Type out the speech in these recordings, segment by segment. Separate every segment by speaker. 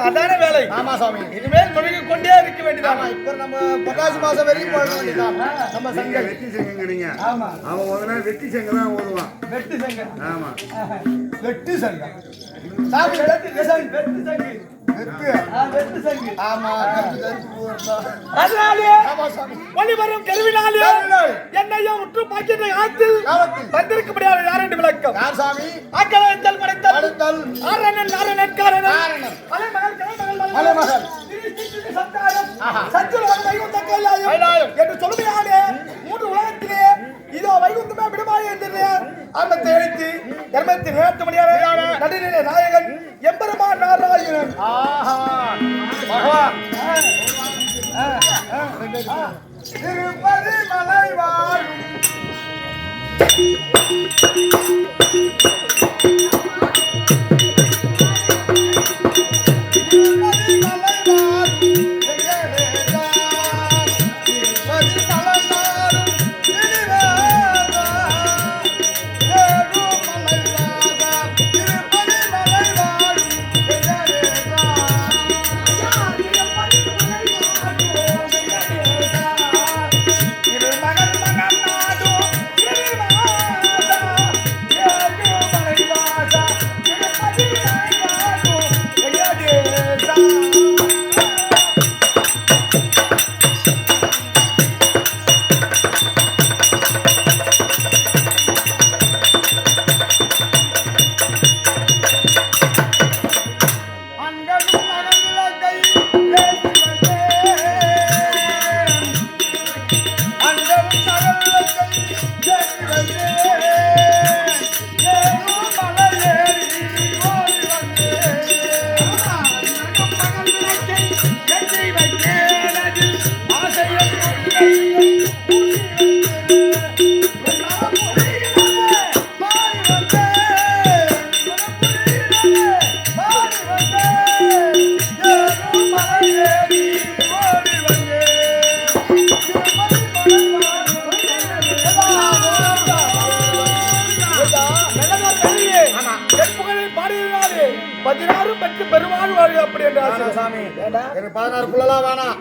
Speaker 1: அதானே வேலை.
Speaker 2: ஆமா சாமி.
Speaker 1: இனிமேல் முழுகி கொண்டே இருக்க வேண்டியதான்.
Speaker 2: இப்ப நம்ம புரட்டாசி மாசம் வரைக்கும் போட வேண்டியதான். நம்ம
Speaker 3: சங்க வெட்டி சங்கங்க நீங்க.
Speaker 1: ஆமா.
Speaker 3: அவன் ஒரு நாள் வெட்டி சங்க தான் ஓடுவான்.
Speaker 1: வெட்டி சங்க.
Speaker 3: ஆமா.
Speaker 2: வெட்டி சங்க. சாமி வெட்டி சங்க. வெட்டி சங்க.
Speaker 1: வெட்டி சங்க.
Speaker 2: ஆமா.
Speaker 1: அதனாலே
Speaker 2: ஆமா சாமி.
Speaker 1: ஒளி வரும் கருவினாலே என்னையும் உற்று பார்க்கின்ற காலத்தில் வந்திருக்க முடியாத யார் என்று விளக்கம்.
Speaker 2: யார் சாமி?
Speaker 1: ஆக்கலைத்தல் மறைத்தல்
Speaker 2: அடுத்தல்
Speaker 1: ஆரணன் நாரணன் காரணன் அலைமகள்
Speaker 2: மலைமகள்
Speaker 1: சத்தாரம் சத்துலகம் வைகுந்த கைலாயம் என்று சொல்லுமையானே மூன்று உலகத்திலே இதோ வைகுந்தமே விடுமாறு என்று ஆரம்பத்தை அழைத்து தர்மத்தின் நேர்த்து மணியான நடுநிலை நாயகன் எம்பெருமான் நாராயணன்.
Speaker 2: திருப்பதி மலை வாழும் பெருமாள் வாழ்க அப்படி என்றார் சாமி. 16 புள்ளலாம் வேணாம்.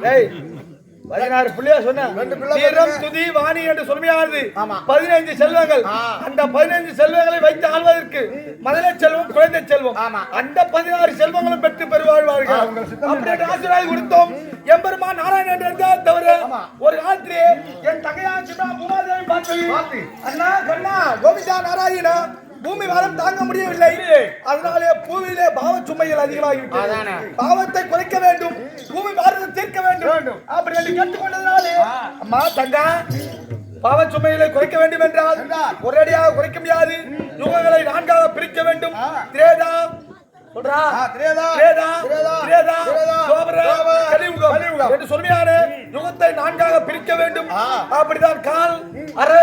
Speaker 1: 16 புள்ளியா சொன்ன வீரம் துதி வாணி என்று சொல்மையானது 15 செல்வங்கள். அந்த 15 செல்வங்களை வைத்து ஆள்வதற்கு மதுரை செல்வம் குழந்தை செல்வம் அந்த 16 செல்வங்களும் பெற்று பெருவாழ்வார்கள் அப்படி என்று ஆசீர்வாதம் கொடுத்தோம். எம்பெருமான் நாராயணன் என்றால் தவிர ஒரு காலத்திலே என் தங்கையான் சிவா பூமாதேவி பார்த்து அண்ணா கண்ணா கோவிந்தா நாராயணா பூமி வாரம் தாங்க முடியவில்லை. அதனாலே பூமியிலே பாவ சுமைகள் அதிகமாகிவிட்டது. பாவத்தை குறைக்க வேண்டும், பூமி பாரத்தை தீர்க்க வேண்டும் அப்படி என்று கேட்டுக்கொண்டதுனாலே அம்மா தங்கா பாவ சுமைகளை குறைக்க வேண்டும் என்றால் ஒரேடியாக குறைக்க முடியாது. யுகங்களை 4ஆக பிரிக்க வேண்டும். திரேதா சொல்றா திரேதா கலியுகம் என்று சொல்மையான யுகத்தை 4ஆக பிரிக்க வேண்டும். அப்படிதான் கால் அரை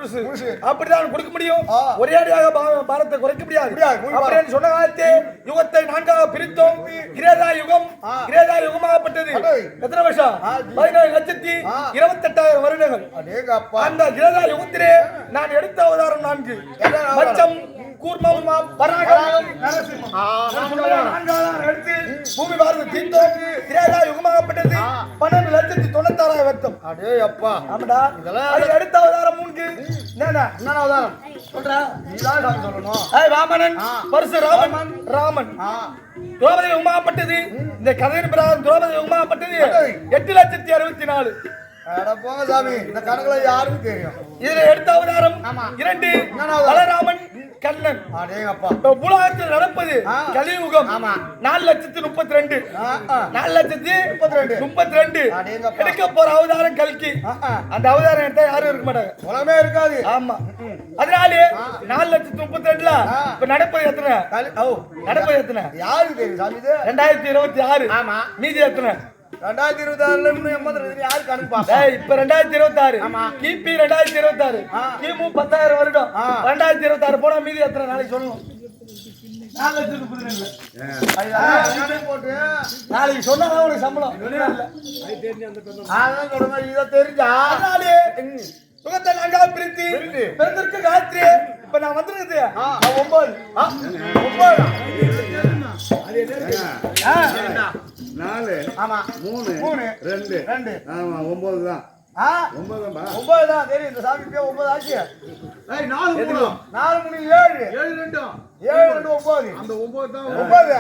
Speaker 1: முழுசு அப்படிதான் கொடுக்க முடியும். ஒரே அடியாக பாரத்தை குறைக்க முடியாது. அப்படின்னு சொன்ன காலத்தே யுகத்தை 4ஆக பிரித்தோம். கிரேதா யுகமாகப்பட்டது. எத்தனை வருஷம்? 17,28,000 வருடங்கள். அந்த கிரேதா யுகத்திலே நான் எடுத்த அவதாரம் 4. மச்சம், கூர்மம், பராகம், நரசிம்மம். 4 எடுத்து பூமி பாரத தீர்த்தோம். கிரேதா யுகமாகப்பட்டது 12,96,000 வருத்தம்.
Speaker 2: அடே அப்பா,
Speaker 1: ஆமாடா. அது எடுத்த அவதாரம் 3. என்ன
Speaker 2: அவதாரம்
Speaker 1: சொல்றா?
Speaker 2: நீதான் சாமி சொல்லணும்.
Speaker 1: வாமனன், பரசுராமன், ராமன். திரௌபதி யுகமாகப்பட்டது. இந்த கதையின் பிரகாரம் திரௌபதி யுகமாகப்பட்டது 8,64,000.
Speaker 2: அட போங்க சாமி, இந்த கணக்குல யாருக்கு தெரியும்?
Speaker 1: இதுல எடுத்த அவதாரம் 2. பலராமன், கண்ணன்.
Speaker 2: அடேங்கப்பா,
Speaker 1: உலகத்தில் நடப்பது கலியுகம். 4,32,000. 4,32,000 எடுக்க போற அவதாரம் கல்கி. அந்த அவதாரம் எடுத்தா யாரும் இருக்க மாட்டாங்க,
Speaker 2: உலகமே இருக்காது.
Speaker 1: ஆமா. அதனாலே 4,32,000 இப்ப நடப்பது எத்தனை? நடப்பது எத்தனை
Speaker 2: யாருக்கு தெரியும் சாமி? இது
Speaker 1: 2026.
Speaker 2: ஆமா.
Speaker 1: மீதி எத்தனை?
Speaker 2: 2026 யாரு கணக்கு?
Speaker 1: இப்ப 2026. கிபி 2026. கிமு 10,000 வருடம். 2026 போனா மீதி எத்தனை நாளைக்கு சொல்லணும்? 4,32,000
Speaker 2: போட்டு
Speaker 1: நாளைக்கு சொன்னா உனக்கு சம்பளம்.
Speaker 2: அதான் சொல்றேன், இதை தெரிஞ்சா
Speaker 1: அதனாலே சுகத்தை 4ஆக பிரித்து பிறந்திருக்கு காயத்ரி. இப்ப நான் வந்திருக்குது 9.
Speaker 3: 4
Speaker 2: ஆமா
Speaker 3: 3 2 ஆமா 9 தான்.
Speaker 2: 9 தான் தெரியும். இந்த சாமி 9 ஆச்சு. 4 3 7 7 2 9.
Speaker 3: அந்த 9 தான்
Speaker 2: 9.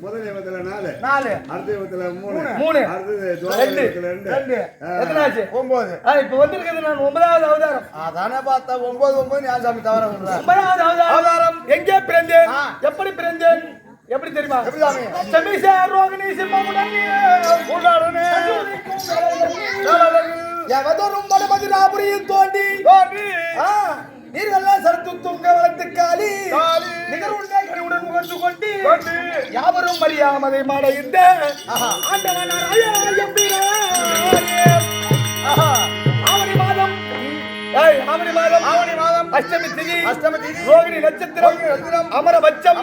Speaker 3: முதல் யுகத்துல 4
Speaker 2: 4
Speaker 3: அடுத்த யுகத்துல 3
Speaker 1: 2
Speaker 3: அடுத்தது துவாபர யுகத்துல 2
Speaker 1: எத்தனை ஆச்சு?
Speaker 2: 9.
Speaker 1: இப்ப வந்திருக்கிறது நான் 9வது அவதாரம்.
Speaker 2: அதானே பார்த்தா 9 ஞான சாமி தவற சொல்ற.
Speaker 1: 9வது அவதாரம். எங்கே பிறந்தேன்? எப்படி பிறந்தேன்? எப்படி தெரியுமா?
Speaker 2: எப்படி சாமி?
Speaker 1: செமிசே ரோகிணி சிம்மமுடனே உடனே எவதொரும் மடமதிராபுரியில் தோண்டி நீர்கள்லாம் சரத்து தூங்க வளர்த்து காலி நிகழ்வுடைய கனிவுடன் முகந்து கொண்டு யாவரும் அறியாமதை மாட இந்த ஆவணி மாதம் அஷ்டமி திதி ரோகிணி நட்சத்திரம் அமரபட்சம்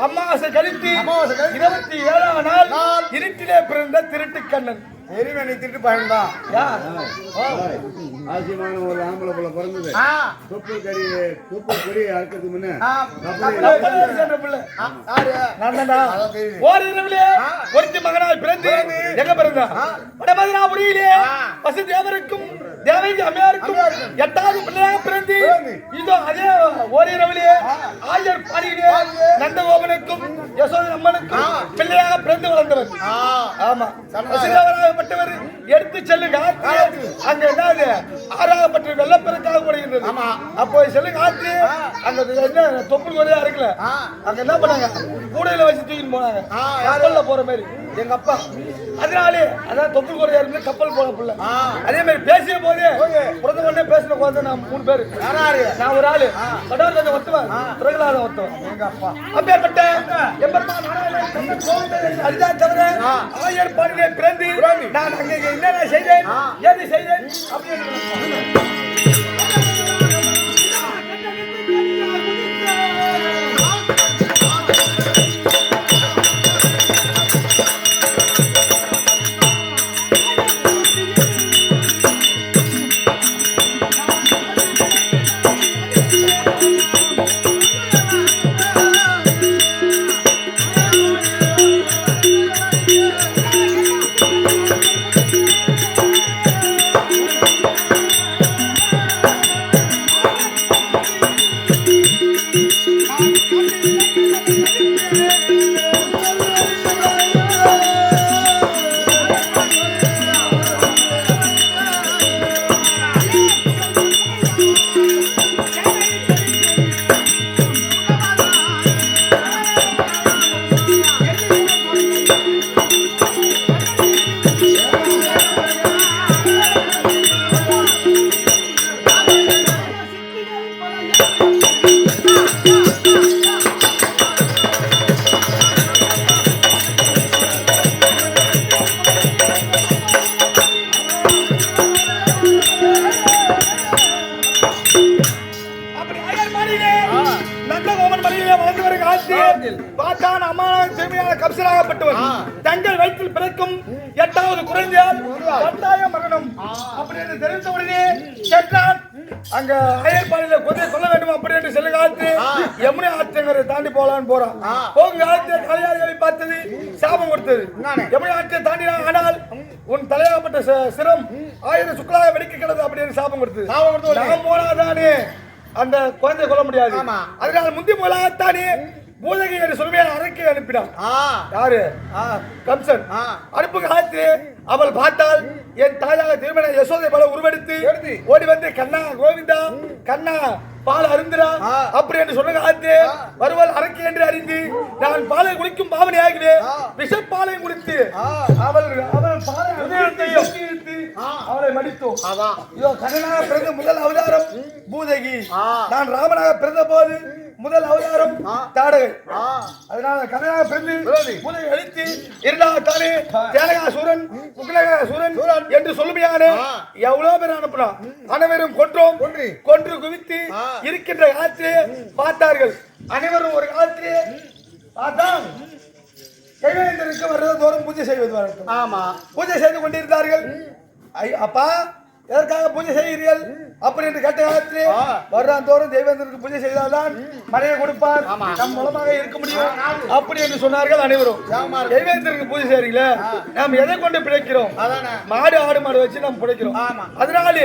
Speaker 1: அமாவாசை கழித்து 27ஆம் நாள் இருட்டிலே பிறந்த திருட்டு கண்ணன்.
Speaker 2: எரிமணி திட்டு பயன்தான்.
Speaker 3: ஆசியமான ஒரு ஆம்பளை புள்ள பிறந்தது. தொப்பு கொடி அறுக்கிறதுக்கு முன்ன
Speaker 1: ஒருத்தி மகனால் பிறந்து எங்க பிறந்தா? வடமதுராபுரியிலே பசு தேவருக்கும் தேவகி அம்மையாருக்கும் 8வது பிள்ளையாக பிறந்து இதோ அதே ஓரிரவிலே ஆயர் பாடியிலே நந்தகோபனுக்கும் யசோதை அம்மனுக்கும் பிள்ளையாக பிறந்து வளர்ந்தவர். ஆமா, பட்டவர் எடுத்து செல்லுங்க. அங்க என்னது 6ஆகப்பட்ட வெள்ளப்பெருக்காக போடுகின்றது. அப்போ செல்லுங்க ஆத்து. அங்க என்ன தொப்புள் கொடியா இருக்குல்ல, அங்க என்ன பண்ணாங்க? கூடையில வச்சு தூக்கிட்டு போனாங்க, கப்பல்ல போற மாதிரி எங்க அப்பா. அதனாலே அதான் தொப்புள் கொடியா இருந்து கப்பல் போன புள்ள. அதே மாதிரி பேசிய போதே பிறந்த உடனே பேசின குழந்தை நான் 3 பேரு. நான் ஒரு ஆளு கடவுள் கொஞ்சம் ஒத்துவன், பிரகலாத ஒத்துவன் எங்க அப்பா. அப்பேற்பட்ட அதுதான் தவிர ஆயர் பாடிலே பிறந்து நான் அங்கே என்னென்ன செய்தேன், ஏது செய்தேன் அப்படின்னு ஏதாவது குறைந்தால் கட்டாயம் மரணம் அப்படி என்று தெரிவித்த உடனே கேட்டான். அங்க அயற்பாடியில கொஞ்சம் சொல்ல வேண்டும் அப்படி என்று செல்லும் காலத்து யமுனை ஆற்றங்கரை தாண்டி போலான்னு போறான். போகும் காலத்தில் கலையாளிகளை பார்த்தது சாபம் கொடுத்தது. யமுனை ஆற்றை தாண்டினான். ஆனால் உன் தலையாப்பட்ட சிரம் 1000 சுக்கலாக வெடிக்க கிடது அப்படின்னு சாபம் கொடுத்தது. நாம் போனாதானே அந்த குழந்தை கொல்ல முடியாது. அதனால முந்தி போலாத்தானே பூதகி என்று சொல்லுமையான அறைக்கு அனுப்பினான். யாரு? கம்சன். அனுப்பு காலத்து அவள் பார்த்தால் என் தாயாக திருமண யசோதை பல உருவெடுத்து ஓடி வந்து கண்ணா கோவிந்தா கண்ணா பால் அருந்துரா அப்படி என்று சொன்ன காலத்து வருவாள் அரக்கி என்று அறிந்து நான் பாலை குடிக்கும் பாவனை ஆகிறேன். விஷப்பாலையும் குடித்து அவள் பாலை அவளை மடித்தோம். இதோ கண்ணனாக பிறந்த முதல் அவதாரம் பூதகி. நான் ராமனாக பிறந்த போது முதல் அவதாரம் தாடகை. அதனால கண்ணனாக பிறந்து பூதகை அழித்து இரண்டாவதானே தேனகாசூரன் முகலகாசூரன் என்று சொல்லுமையான எவ்வளவு பேர் அனுப்பினான். அனைவரும் கொன்று குவித்து இருக்கின்ற காலத்திலே பார்த்தார்கள். அனைவரும் ஒரு காலத்திலே பார்த்தான் கைவேந்தருக்கு வருடந்தோறும் பூஜை செய்வது. ஆமா, பூஜை செய்து கொண்டிருந்தார்கள். அப்பா எதற்காக பூஜை செய்கிறீர்கள் அப்படி என்று கேட்ட காலத்திலே வருடந்தோறும் தெய்வேந்திரனுக்கு பூஜை செய்தால்தான் மழையை கொடுப்பார், நம் மூலமாக இருக்க முடியும் அப்படி என்று சொன்னார்கள். அனைவரும் தெய்வேந்திரனுக்கு பூஜை செய்றீங்களே, நாம் எதை கொண்டு பிழைக்கிறோம்? மாடு ஆடு மாடு வச்சு நம்ம பிழைக்கிறோம். அதனால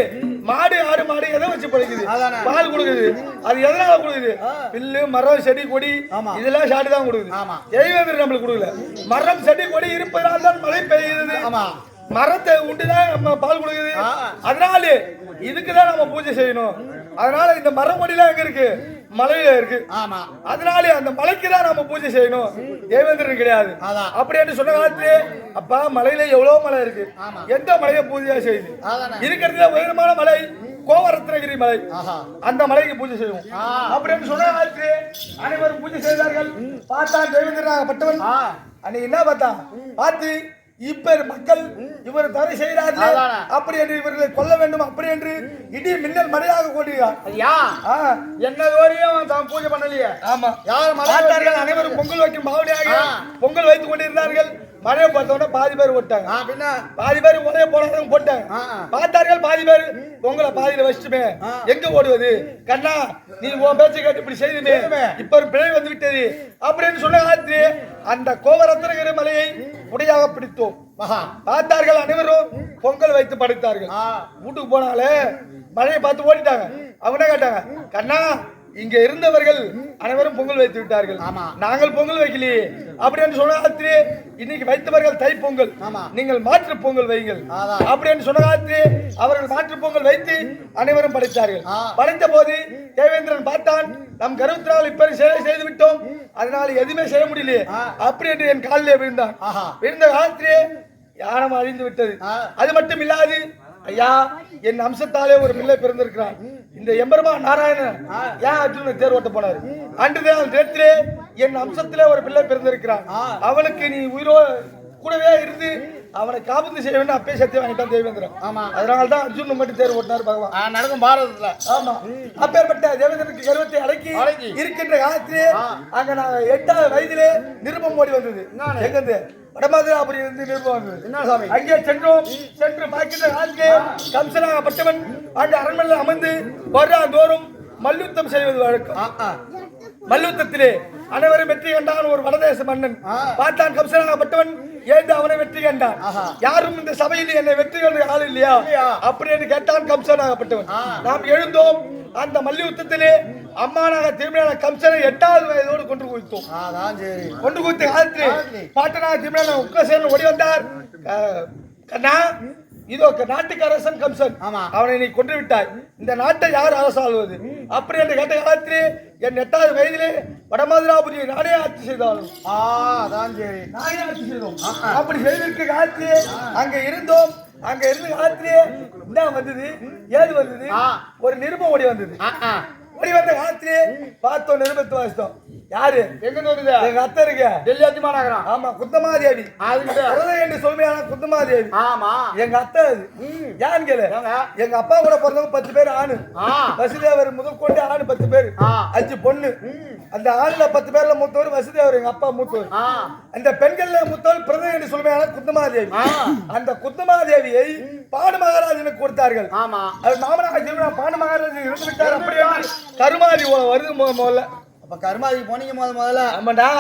Speaker 1: மாடு ஆடு மாடு எதை வச்சு பிழைக்குது? பால் கொடுக்குது. அது எதனால கொடுக்குது? பில்லு மரம் செடி கொடி இதெல்லாம் சாடி தான் கொடுக்குது. தெய்வேந்திரன் நம்மளுக்கு கொடுக்கல. மரம் செடி கொடி இருப்பதனால தான் மழை பெய்யுது. மரத்தை உண்டுதான் நம்ம பால் கொடுக்குது. அதனால இதுக்குதான் நம்ம பூஜை செய்யணும். அதனால இந்த மரம் கொடிலாம் எங்க இருக்கு? மலையில இருக்கு. அதனால அந்த மலைக்கு தான் நம்ம பூஜை செய்யணும், தேவேந்திரன் கிடையாது அப்படி என்று சொன்ன காலத்திலே அப்பா மலையில எவ்வளவு மலை இருக்கு, எந்த மலையை பூஜையா செய்யுது? இருக்கிறதுல உயரமான மலை கோவரத்னகிரி மலை, அந்த மலைக்கு பூஜை செய்வோம் அப்படின்னு சொன்ன காலத்திலே அனைவரும் பூஜை செய்தார்கள். பார்த்தா தேவேந்திரனாக பட்டவன் அன்னைக்கு என்ன பார்த்தா பார்த்து இப்ப மக்கள் இவர் தவறு செய்கிறார்கள் அப்படி என்று இவர்களை கொல்ல வேண்டும் அப்படி என்று இடி மின்னல் மழையாக கொண்டிருக்கிறார். என்ன வரையும் தான் பூஜை பண்ணலையே. ஆமா, யார் மலையாளர்கள் அனைவரும் பொங்கல் வைக்கும் பாவனையாக பொங்கல் வைத்துக் கொண்டிருந்தார்கள். மழையை பார்த்தோன்னா பாதி பேர் ஓட்டாங்க, பாதி பேர் உடைய போனாங்க போட்டாங்க. பார்த்தார்கள் பாதி பேர் பொங்கலை பாதியில வச்சுட்டுமே எங்க ஓடுவது? கண்ணா நீ உன் பேச்சை கேட்டு இப்படி செய்துமே இப்ப ஒரு பிழை வந்து விட்டது அப்படின்னு சொன்ன காலத்திலே அந்த கோவரத்னகிரி மலையை உடையாக பிடித்தோம். பார்த்தார்கள் அனைவரும் பொங்கல் வைத்து படைத்தார்கள். வீட்டுக்கு போனாலே மழையை பார்த்து ஓடிட்டாங்க. அவங்க கேட்டாங்க, கண்ணா இங்க இருந்தவர்கள் அனைவரும் பொங்கல் வைத்து விட்டார்கள், நாங்கள் பொங்கல் வைக்கலையே அப்படின்னு சொன்ன காலத்திலே இன்னைக்கு வைத்தவர்கள் தை பொங்கல், நீங்கள் மாற்று பொங்கல் வையுங்கள் அப்படின்னு சொன்ன காலத்திலே அவர்கள் மாற்று பொங்கல் வைத்து அனைவரும் படைத்தார்கள். படைத்த போது தேவேந்திரன் பார்த்தான், நம் கருவத்தினால் இப்ப சேவை செய்து விட்டோம், அதனால எதுவுமே செய்ய முடியலையே அப்படி என்று என் காலிலே விழுந்தான். விழுந்த காலத்திலே யானம் அழிந்து விட்டது. அது மட்டும் இல்லாது ஐயா என் அம்சத்தாலே ஒரு பிள்ளை பிறந்திருக்கிறான். இந்த எம்பெருமா நாராயணன் ஏன் அர்ஜுனன் தேர் ஓட்ட போனாரு? அன்று நேரத்திலே என் அம்சத்திலே ஒரு பிள்ளை பிறந்திருக்கிறான். அவனுக்கு நீ உயிரோ கூடவே இருந்து அவனை காபந்து செய்ய வேண்டும் அப்பே சத்தியம் வாங்கிட்டான் தேவேந்திரன். அதனால்தான் அர்ஜுனன் மட்டும் தேர் ஓட்டினார் பகவான் நடக்கும் பாரதத்துல. ஆமா, அப்பேற்பட்ட தேவேந்திரனுக்கு கருவத்தை அடக்கி இருக்கின்ற காலத்திலே அங்க நான் 8வது வயதிலே நிருபம் ஓடி வந்தது. எங்க வடமாதிராபுரி இருந்து நிருபம் வந்தது. என்ன சாமி? அங்கே சென்று பார்க்கின்ற காலத்திலே கம்சனாகப்பட்டவன் அந்த அரண்மனையில் அமர்ந்து வருடந்தோறும் மல்யுத்தம் செய்வது வழக்கம். மல்யுத்தத்திலே அனைவரும் வெற்றி கண்டான். ஒரு வடதேச மன்னன் பார்த்தான் கம்சனாகப்பட்டவன் ஏந்து அவனை வெற்றி கண்டான். யாரும் இந்த சபையில் என்னை வெற்றி கண்ட ஆள் இல்லையா அப்படி என்று கேட்டான் கம்சனாகப்பட்டவன். நாம் எழுந்தோம். அந்த மல்யுத்தத்திலே அம்மானாக திருமண கம்சனை 8வது வயதோடு கொண்டு குவித்தோம். கொண்டு குவித்த காலத்திலே பாட்டனாக திருமண உக்கசேனன் ஓடி வந்தார். கண்ணா இதோ நாட்டுக்கு அரசன் கம்சன், அவனை நீ கொன்று விட்டாய், இந்த நாட்டை யார் அரசாள்வது அப்படி என்று கேட்ட காலத்திலே என் 8வது வயதிலே வடமாதிராபுரியை நானே ஆட்சி செய்தாலும் நானே ஆட்சி செய்தோம். அப்படி செய்திருக்க காலத்திலே அங்க இருந்தோம். அங்க இருந்த காலத்திலே என்ன வந்தது ஏது வந்தது? ஒரு நிருபம் ஓடி வந்தது. ஓடி வந்த காலத்திலே பார்த்தோம், நிருபத்தை வாசித்தோம். யாரு
Speaker 2: எங்க வருது
Speaker 1: எங்க அத்தை இருக்கு
Speaker 2: டெல்லி அதிகமா நகரம்
Speaker 1: ஆமா குத்தமாதேவி
Speaker 2: அதுகிட்ட
Speaker 1: என்று சொல்மையான குத்தமாதேவி
Speaker 2: ஆமா
Speaker 1: எங்க அத்தை அது ஏன்னு கேளு எங்க அப்பா கூட பிறந்தவங்க 10 பேர் ஆணு வசுதேவர் முதல் கொண்டு ஆணு 10 பேர் 5 பொண்ணு அந்த ஆணுல 10 பேர்ல மூத்தவர் வசுதேவர் எங்க அப்பா மூத்தவர் அந்த பெண்கள்ல மூத்தவர் பிரதம என்று சொல்மையான குத்தமாதேவி அந்த குத்தமாதேவியை பாடு மகாராஜனுக்கு கொடுத்தார்கள்
Speaker 2: ஆமா
Speaker 1: அது மாமனாக பாடு மகாராஜன் இருந்து விட்டார் அப்படியே கருமாதி வருது முதல்ல
Speaker 2: அப்ப கருமாதிக்கு போனீங்க முதல்ல
Speaker 1: ஆமாண்டா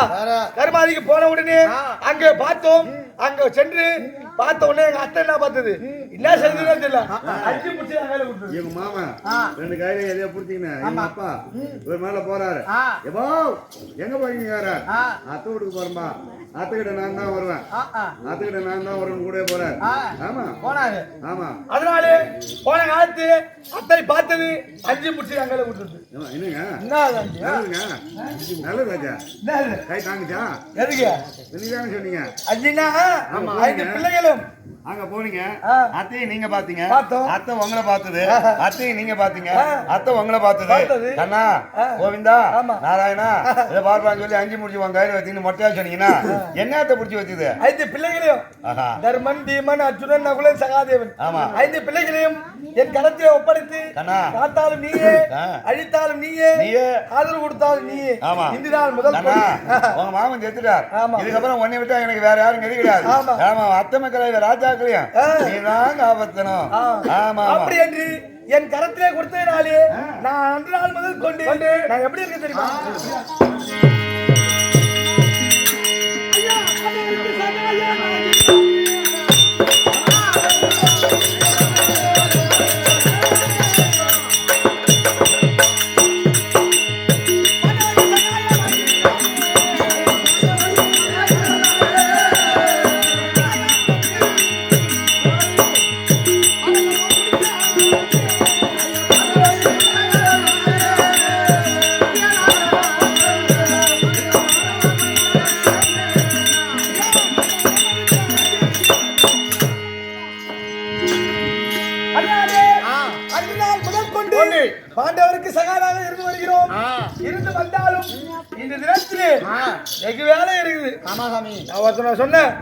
Speaker 1: கருமாதிக்கு போன உடனே அங்க பார்த்தோம் அங்க சென்று பார்த்த உடனே எங்க அத்தை என்ன பார்த்தது என்ன செஞ்சதுன்னு தெரியல 5 முட்டி கையில கொடுத்தது
Speaker 3: எங்க மாமா 2 கையில எதையோ புடிச்சீங்கன்னு எங்க அப்பா ஒரு மேல போறாரு எப்போ எங்க போறீங்க அத்தை வீட்டுக்கு போறேன்பா அத்தைக்கிட்ட நான் தான் வருவேன் அத்தைக்கிட்ட நான் தான் வருவேன் கூட போறாரு ஆமா
Speaker 2: போனாரு
Speaker 3: ஆமா
Speaker 1: அதனால போன காலத்து அத்தை பார்த்தது 5 முட்டி கையில கொடுத்தது
Speaker 3: என்னங்க
Speaker 1: என்ன
Speaker 3: நல்லது ராஜா
Speaker 1: என்ன
Speaker 3: கை தாங்குச்சா
Speaker 1: எதுக்கு
Speaker 3: நீதானே சொன்னீங்க
Speaker 1: அஜினா 5 பிள்ளைகளும்
Speaker 3: அங்க போனீங்க அத்தையை நீங்க பாத்தீங்க
Speaker 1: பார்த்தோம்.
Speaker 3: அத்தை உங்களை பார்த்தது அத்தையை நீங்க பாத்தீங்க அத்தை உங்களை பார்த்தது கண்ணா கோவிந்தா நாராயணா இதை பார்ப்பான்னு சொல்லி 5 முடிச்சு உங்க கையில வச்சுன்னு மொட்டையா சொன்னீங்கன்னா என்ன அத்தை பிடிச்சி வச்சுது
Speaker 1: 5 பிள்ளைகளையும் தர்மன் பீமன் அர்ஜுனன் நகுலன் சகாதேவன்
Speaker 3: ஆமா
Speaker 1: 5 பிள்ளைகளையும் என் கணத்திலே ஒப்படைத்து காத்தாலும் நீயே அழித்தாலும் நீயே ஆதரவு கொடுத்தாலும் நீயே இந்த நாள் முதல்
Speaker 3: உங்க மாமன் செத்துட்டார் இதுக்கப்புறம் உன்னை விட்டா எனக்கு வேற யாரும் கிடையாது ஆமா அத்தை மக்கள் ராஜாக்களையும் நீதான் காப்பாத்தணும் ஆமா
Speaker 1: அப்படி என்று என் கரத்திலே கொடுத்ததினாலே நான் அன்று நாள் முதல் கொண்டு நான் எப்படி இருக்க தெரியுமா பாண்டவருக்கு சகாதாக இருந்து வருகிறோம் இருந்து வந்தாலும் இந்த தினத்திலே வெகு வேலை இருக்குது
Speaker 2: ஆமா சாமி
Speaker 1: நான் ஒருத்தனை சொன்னேன்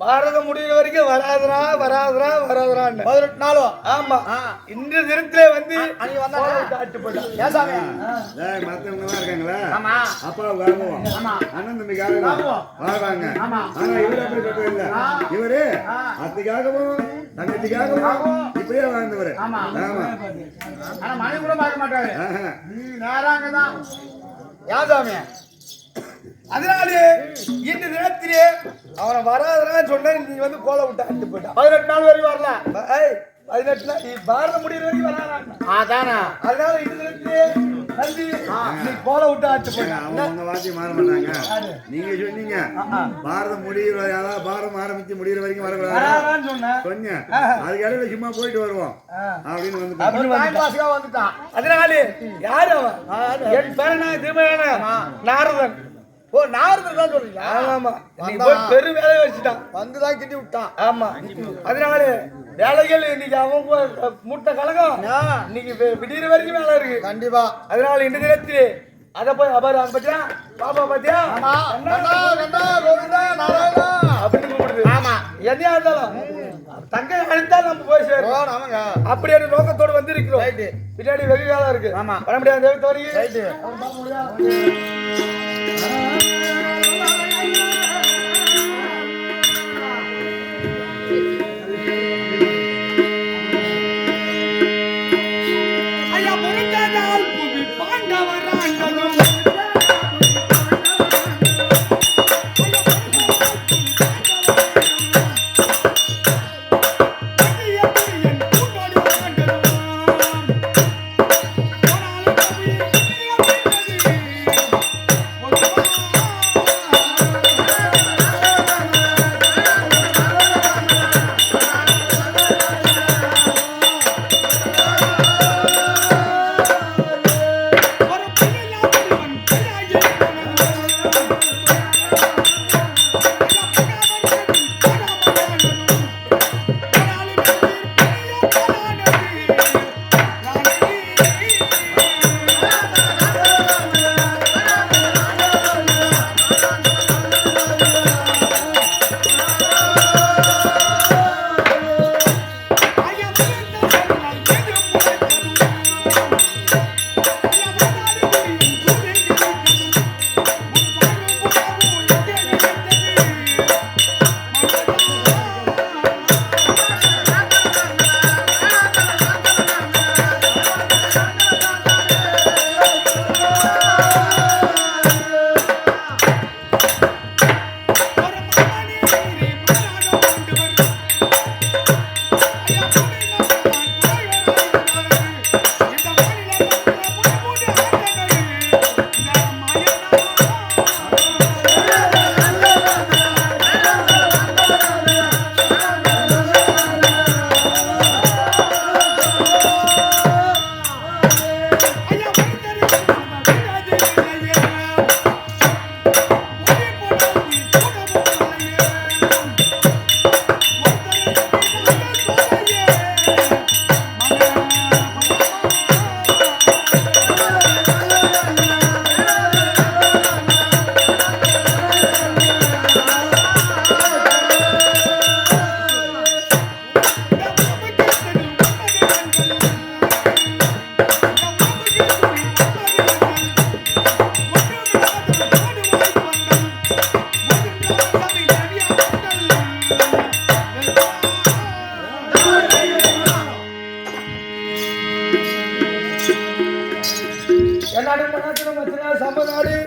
Speaker 1: பாரதம் முடிகிற வரைக்கும் வராதுரா 18 நாளும் ஆமா இன்று தினத்திலே வந்து
Speaker 3: மத்தவங்க இருக்காங்களா அப்பா வாங்குவோம் அண்ணன் தம்பிக்காக வாழ்வாங்க ஆனா இவரு அப்படி சொல்றது இல்ல இவரு அத்திக்காகவும் தங்கத்திக்காகவும் இப்படியே வாழ்ந்தவரு ஆமா
Speaker 2: ஆனா மணி கூட பார்க்க மாட்டாரு நேராங்கதான் ஏன் சாமி
Speaker 1: அதனாலே இந்த தினத்திலே அவனை வராதுன்னு சொன்ன நீ வந்து கோலை விட்டு அட்டு போயிட்டான்
Speaker 2: 18 நாள் வரைக்கும் வரல
Speaker 1: 18 நாள் பாரதம் முடிகிற வரைக்கும் வராதான்
Speaker 2: அதானா
Speaker 1: அதனால இந்த தினத்திலே நன்றி நீ கோலை விட்டு அட்டு போயிட்டான்
Speaker 3: அவங்க வாசி மாற மாட்டாங்க நீங்க சொன்னீங்க பாரதம் முடிகிற அதாவது பாரதம் ஆரம்பிச்சு முடிகிற வரைக்கும் வரக்கூடாது சொன்னேன் அதுக்கு இடையில சும்மா போயிட்டு வருவோம் அப்படின்னு
Speaker 2: வந்துட்டான்
Speaker 1: அதனாலே யாரு அவன் என் பேரனா திருமையான நாரதன்
Speaker 2: நாரதன் தான் சொல்றீங்க
Speaker 1: ஆமா நீ போய் பெரு வேலையை வச்சுட்டான்
Speaker 2: வந்துதான் கிட்டி விட்டான்
Speaker 1: ஆமா அதனால வேலைகள் இன்னைக்கு அவங்க மூட்டை கலகம் இன்னைக்கு விடிகிற வரைக்கும் வேலை இருக்கு
Speaker 2: கண்டிப்பா
Speaker 1: அதனால இந்த தினத்திலே அத போய் அபார் பாத்தியா பாப்பா பாத்தியா அப்படின்னு கூப்பிடுது
Speaker 2: ஆமா
Speaker 1: எதையா இருந்தாலும் தங்க அழித்தால் நம்ம போய் சேரும் அப்படியான நோக்கத்தோடு வந்து இருக்கிறோம் பின்னாடி வெகு காலம் இருக்கு
Speaker 2: ஆமா
Speaker 1: பண்ண முடியாது தேவத்தோடு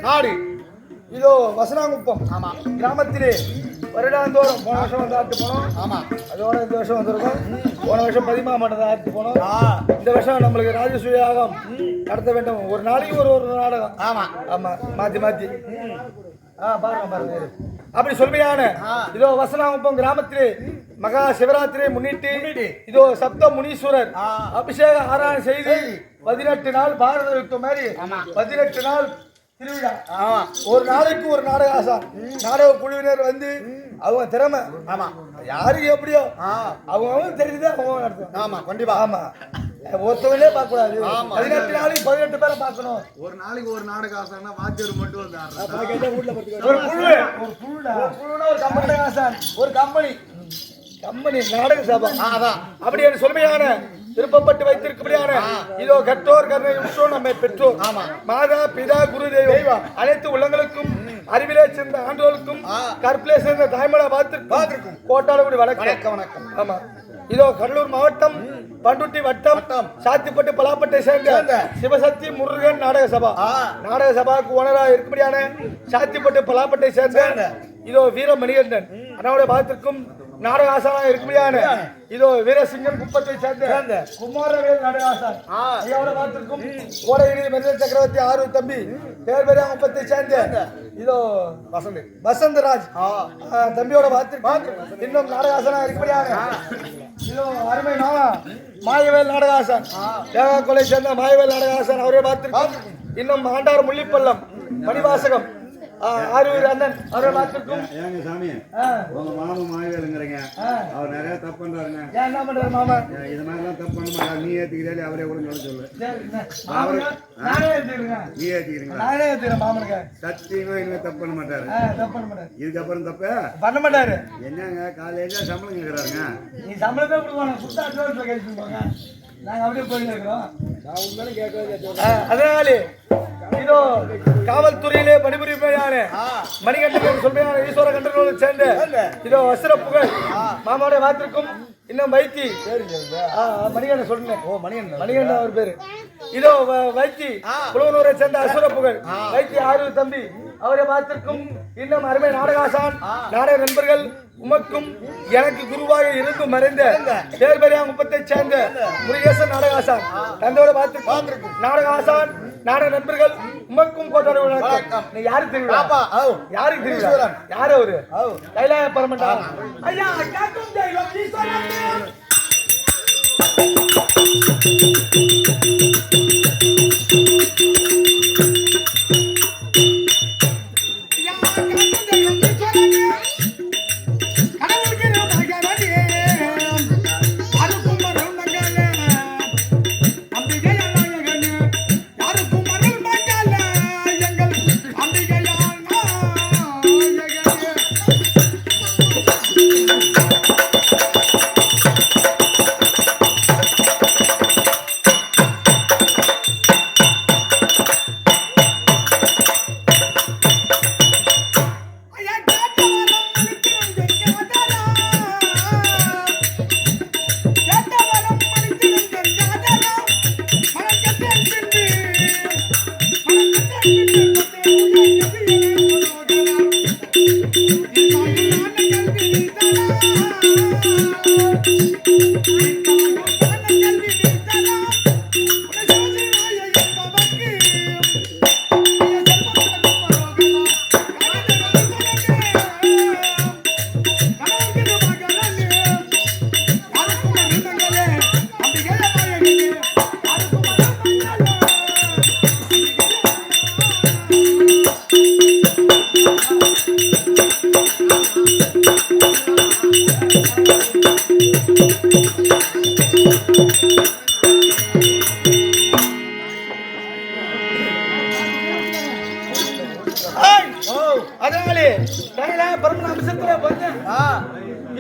Speaker 1: நாடு இதோ வசனாங்குப்பம் கிராமத்திலே வருடாந்தோறும் போன வருஷம் வந்து ஆட்டு போனோம். அதோட இந்த வருஷம் வந்திருக்கோம். போன வருஷம் பதிமாமட்டத்தை ஆட்டு போனோம். இந்த வருஷம் நம்மளுக்கு ராஜசூய யாகம் நடத்த வேண்டும். ஒரு நாளைக்கு ஒரு நாடகம். ஆமா மாத்தி பாருங்க அப்படி சொல்மையான இதோ வசனாங்குப்பம் கிராமத்திலே மகா சிவராத்திரியை முன்னிட்டு இதோ சப்த முனீஸ்வரர் அபிஷேக ஆராதனை செய்து 18 நாள் பாரத யுத்தம் மாதிரி 18 நாள் திருவிழா. ஒரு நாளைக்கு ஒரு நாடக ஆசா நாடக குழுவினர் வந்து அவங்க திறமை யாருக்கு எப்படியோ அவங்க தெரிஞ்சதே அவங்க நடத்தும். கண்டிப்பா ஒருத்தவங்களே பார்க்க கூடாது. 18 நாளைக்கு 18 பேரை பார்க்கணும்.
Speaker 3: ஒரு நாளைக்கு ஒரு நாடக ஆசானா வாத்தியார் மட்டும்
Speaker 1: ஒரு கம்பெனி நாடக சபை அப்படி என்று சொல்மையான விருப்பப்பட்டு வைத்திருக்கபடியான இதோ கற்றோர் கருணை உற்றோர் நம்மை பெற்றோர் மாதா பிதா குரு தெய்வம் அனைத்து உள்ளங்களுக்கும் அறிவிலே சேர்ந்த ஆண்டோருக்கும் கற்பிலே சேர்ந்த தாய்மலா பார்த்திருக்கும் கோட்டாளகுடி வணக்கம். ஆமா இதோ கடலூர் மாவட்டம் பண்டுட்டி வட்டம் சாத்திப்பட்டு பலாப்பட்டை சேர்ந்த சிவசக்தி முருகன் நாடக சபாவுக்கு ஓனரா இருக்கும்படியான சாத்திப்பட்டு பலாப்பட்டை சேர்ந்த இதோ வீர மணிகண்டன் அண்ணாவுடைய பாகத்திற்கும் நாடக ஆசானா இருக்கும்படியான இதோ வீரசிங்கம் குப்பத்தை சேர்ந்த குமாரவேல் நாடக ஆசான் ஐயாவோட பாகத்திற்கும் கோடைகிரி மனித சக்கரவர்த்தி ஆறு தம்பி பேர் பேரா குப்பத்தை சேர்ந்த இதோ வசந்தராஜ் தம்பியோட பாகத்திற்கும் இன்னும் நாடக ஆசானா இருக்கும்படியான இதோ அருமை மாயவேல் நாடகாசன் தேவா கொலை சேர்ந்த மாயவேல் நாடகாசன் அவரே பார்த்திருக்கோம். இன்னும் ஆண்டார் முள்ளிப்பள்ளம் மணிவாசகம் ஆரூர் அண்ணன் அவரை பார்த்திருக்கோம்.
Speaker 3: ஏங்க சாமி உங்க மாமன் மாயவேலுங்கிறீங்க அவர் நிறைய தப்பு பண்றாருங்க.
Speaker 1: என்ன பண்றாரு மாமா?
Speaker 3: இது மாதிரிலாம் தப்பு பண்ண மாட்டாரு. நீ ஏத்துக்கிறே அவரே கூட சொல்லு.
Speaker 1: நானே ஏத்துக்கிறேன்.
Speaker 3: நீ ஏத்துக்கிறீங்களா?
Speaker 1: நானே ஏத்துக்கிறேன் மாமனுக்கு.
Speaker 3: சத்தியமா இனிமே தப்பு பண்ண மாட்டாரு. இதுக்கப்புறம் தப்பு
Speaker 1: பண்ண மாட்டாரு.
Speaker 3: என்னங்க காலையில சம்பளம் கேட்கறாருங்க.
Speaker 1: நீ சம்பளத்தை கொடுக்கணும். சுத்தா ஜோட்ல கேட்டு போங்க. நாங்க அப்படியே போயிட்டு இருக்கோம். நான் உண்மையிலே கேட்கவே அதனால இதோ காவல்துறையிலே பணிபுரியான மணிகண்டன் சொல்மையான ஈஸ்வர கண்டனோடு சேர்ந்த இதோ வஸ்திர புகழ் மாமாவுடைய வாத்திற்கும் இன்னும் வைத்தி மணிகண்டன் சொல்லுங்க. மணிகண்டன் அவர் பேரு. இதோ வைத்தி புலவனூரை சேர்ந்த அசுர புகழ் வைத்தி ஆறு தம்பி அவரை பார்த்திருக்கும். இன்னும் அருமை நாடகாசான் நாடக நண்பர்கள் உமக்கும் எனக்கு குருவாக இருந்து மறைந்த சேர்பரியா குப்பத்தை சேர்ந்த முருகேசன் நாடகாசான் தந்தையோட பார்த்திருக்கும். நாடகாசான் நாடக நண்பர்கள் உமக்கும் கோட்டாடு வணக்கம். நீ யாருக்கு தெரியுமா? யாருக்கு தெரியும்? யாரு அவரு? கைலாய பரமண்டா ஐயா காக்கும் தெய்வம் ஈஸ்வரன்.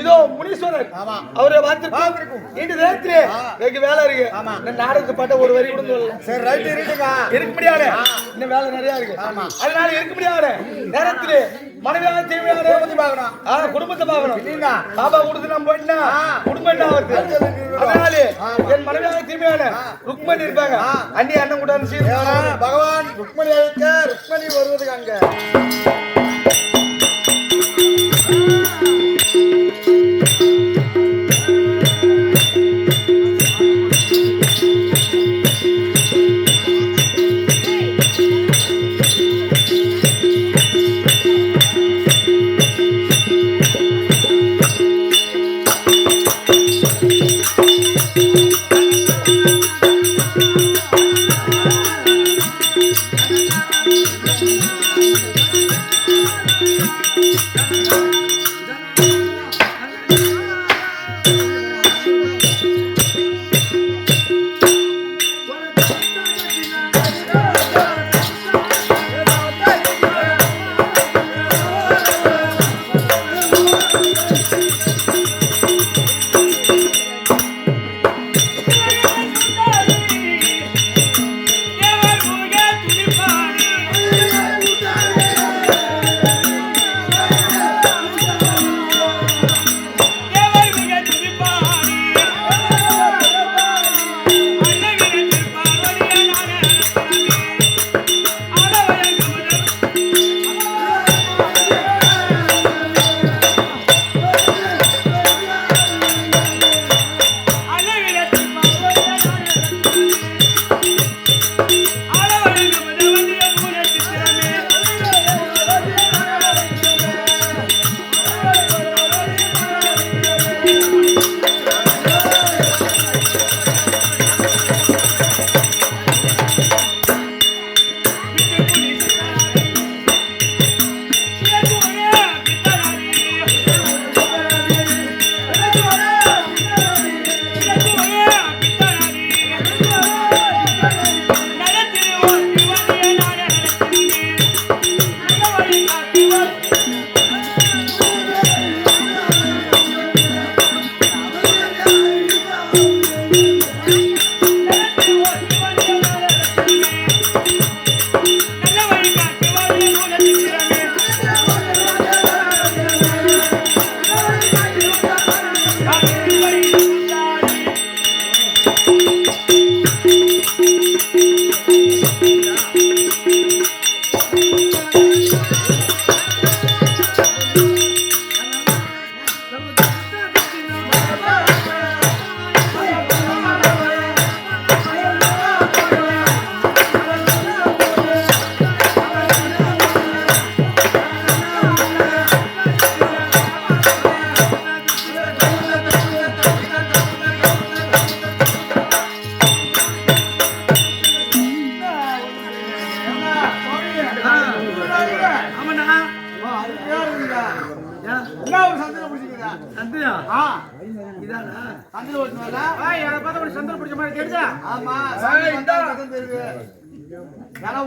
Speaker 1: இதோ முனீஸ்வரர் அவரை பார்த்திருக்கும். இந்த நேரத்திலே வெகு வேலை இருக்கு. நாடகத்தை பாட்ட ஒரு வரி கூட சரி ரைட் இருக்குங்க. இருக்க முடியாது. இன்னும் வேலை நிறைய இருக்கு. அதனால இருக்க முடியாது நேரத்திலே மனைவியாக தீமையான குடும்பத்தை பார்க்கணும். பாபா கொடுத்து நம்ம போயிட்டா குடும்பம் என்ன ஆகுது? அதனாலே என் மனைவியாக தீமையான ருக்மணி இருப்பாங்க. அண்ணி அண்ணன் கூட
Speaker 2: பகவான் ருக்மணி அழைக்க ருக்மணி வருவதுக்கு அங்க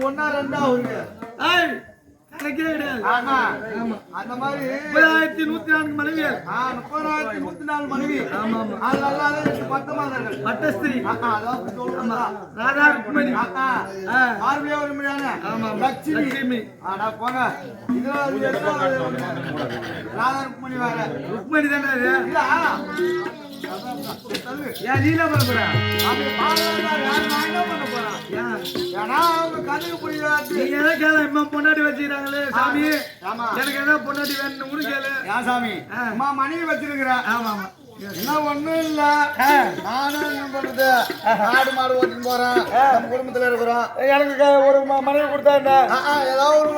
Speaker 2: ஒன்னா ரெண்டா ஒரு அந்த மாதிரி
Speaker 1: 3104 மனைவிகள்
Speaker 2: 3104 மனைவி அது அல்லாத 10 மாதங்கள்
Speaker 1: பட்டஸ்திரி
Speaker 2: ராதா ருக்மணி ஆர்பியா உரிமையான லட்சுமி ஆடா போங்க இது ராதா ருக்மணி வேற
Speaker 1: ருக்மணி தானே
Speaker 2: இல்ல
Speaker 1: ஏன் நீல பண்ண போற
Speaker 2: அப்படி பாடுறாரு யார் நான் என்ன பண்ண போறேன் ஏன்னா அவங்க கண்ணுக்கு புரியாது
Speaker 1: நீ எதை கேள இம்மா பொண்டாட்டி வச்சுக்கிறாங்களே சாமி எனக்கு என்ன பொண்டாட்டி வேணும் உனக்கு கேளு
Speaker 2: ஏன் சாமி அம்மா மனைவி வச்சிருக்கிறேன்
Speaker 1: ஆமா ஆமா
Speaker 2: என்ன ஒண்ணும் இல்ல நானும் என்ன பண்றது ஆடு மாடு ஓட்டின்னு போறேன் நம்ம குடும்பத்துல இருக்கிறோம்
Speaker 1: எனக்கு ஒரு மனைவி கொடுத்தா என்ன
Speaker 2: ஏதாவது ஒரு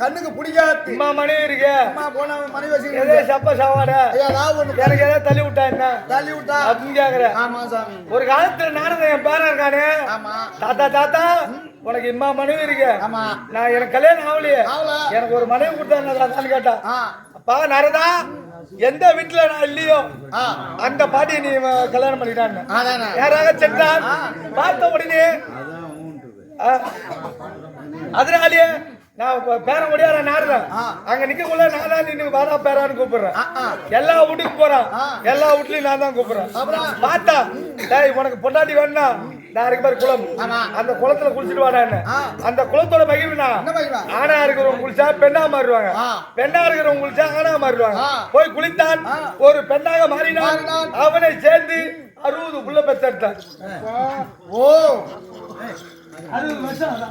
Speaker 2: கண்ணுக்கு பிடிக்காது
Speaker 1: அம்மா மனைவி இருக்கு
Speaker 2: அம்மா போன மனைவி வச்சு
Speaker 1: ஏதோ சப்ப சாவாட
Speaker 2: ஏதாவது ஒண்ணு
Speaker 1: எனக்கு ஏதாவது தள்ளி விட்டா என்ன
Speaker 2: தள்ளி விட்டா
Speaker 1: அப்படின்னு கேக்குறேன்
Speaker 2: ஆமா சாமி
Speaker 1: ஒரு காலத்துல நானும் என் பேரன் இருக்கானே
Speaker 2: ஆமா
Speaker 1: தாத்தா தாத்தா உனக்கு இம்மா மனைவி இருக்கு
Speaker 2: ஆமா
Speaker 1: நான் எனக்கு கல்யாணம் ஆகலையே எனக்கு ஒரு மனைவி கொடுத்தா என்ன தாத்தான்னு கேட்டா அப்பா நரதா எந்த வீட்டுல நான் இல்லையோ அந்த பாட்டியை நீ கல்யாணம் பண்ணிட்டான்னு யாராக சென்றான் பார்த்த உடனே அதனாலேயே நான் பேரன் முடியாத நாடுறேன் அங்க நிக்கக்குள்ள நான் தான் நின்று வாடா பேரான்னு கூப்பிடுறேன் எல்லா வீட்டுக்கு போறான் எல்லா வீட்லயும் நான் தான் கூப்பிடுறேன் பார்த்தா டேய் உனக்கு பொண்டாட்டி வேணும்னா நான் இருக்கு பாரு குளம். அந்த குளத்துல குளிச்சுட்டு வாடா என்ன. அந்த குளத்தோட மகிழ்வுனா ஆணா இருக்கிறவங்க குளிச்சா பெண்ணா மாறுவாங்க, பெண்ணா இருக்கிறவங்க குளிச்சா ஆணா மாறுவாங்க. போய் குளித்தான், ஒரு பெண்ணாக மாறினான். அவனை சேர்ந்து 60 புள்ள பெற்றான்.
Speaker 2: ஓ
Speaker 1: 60 வருஷம்.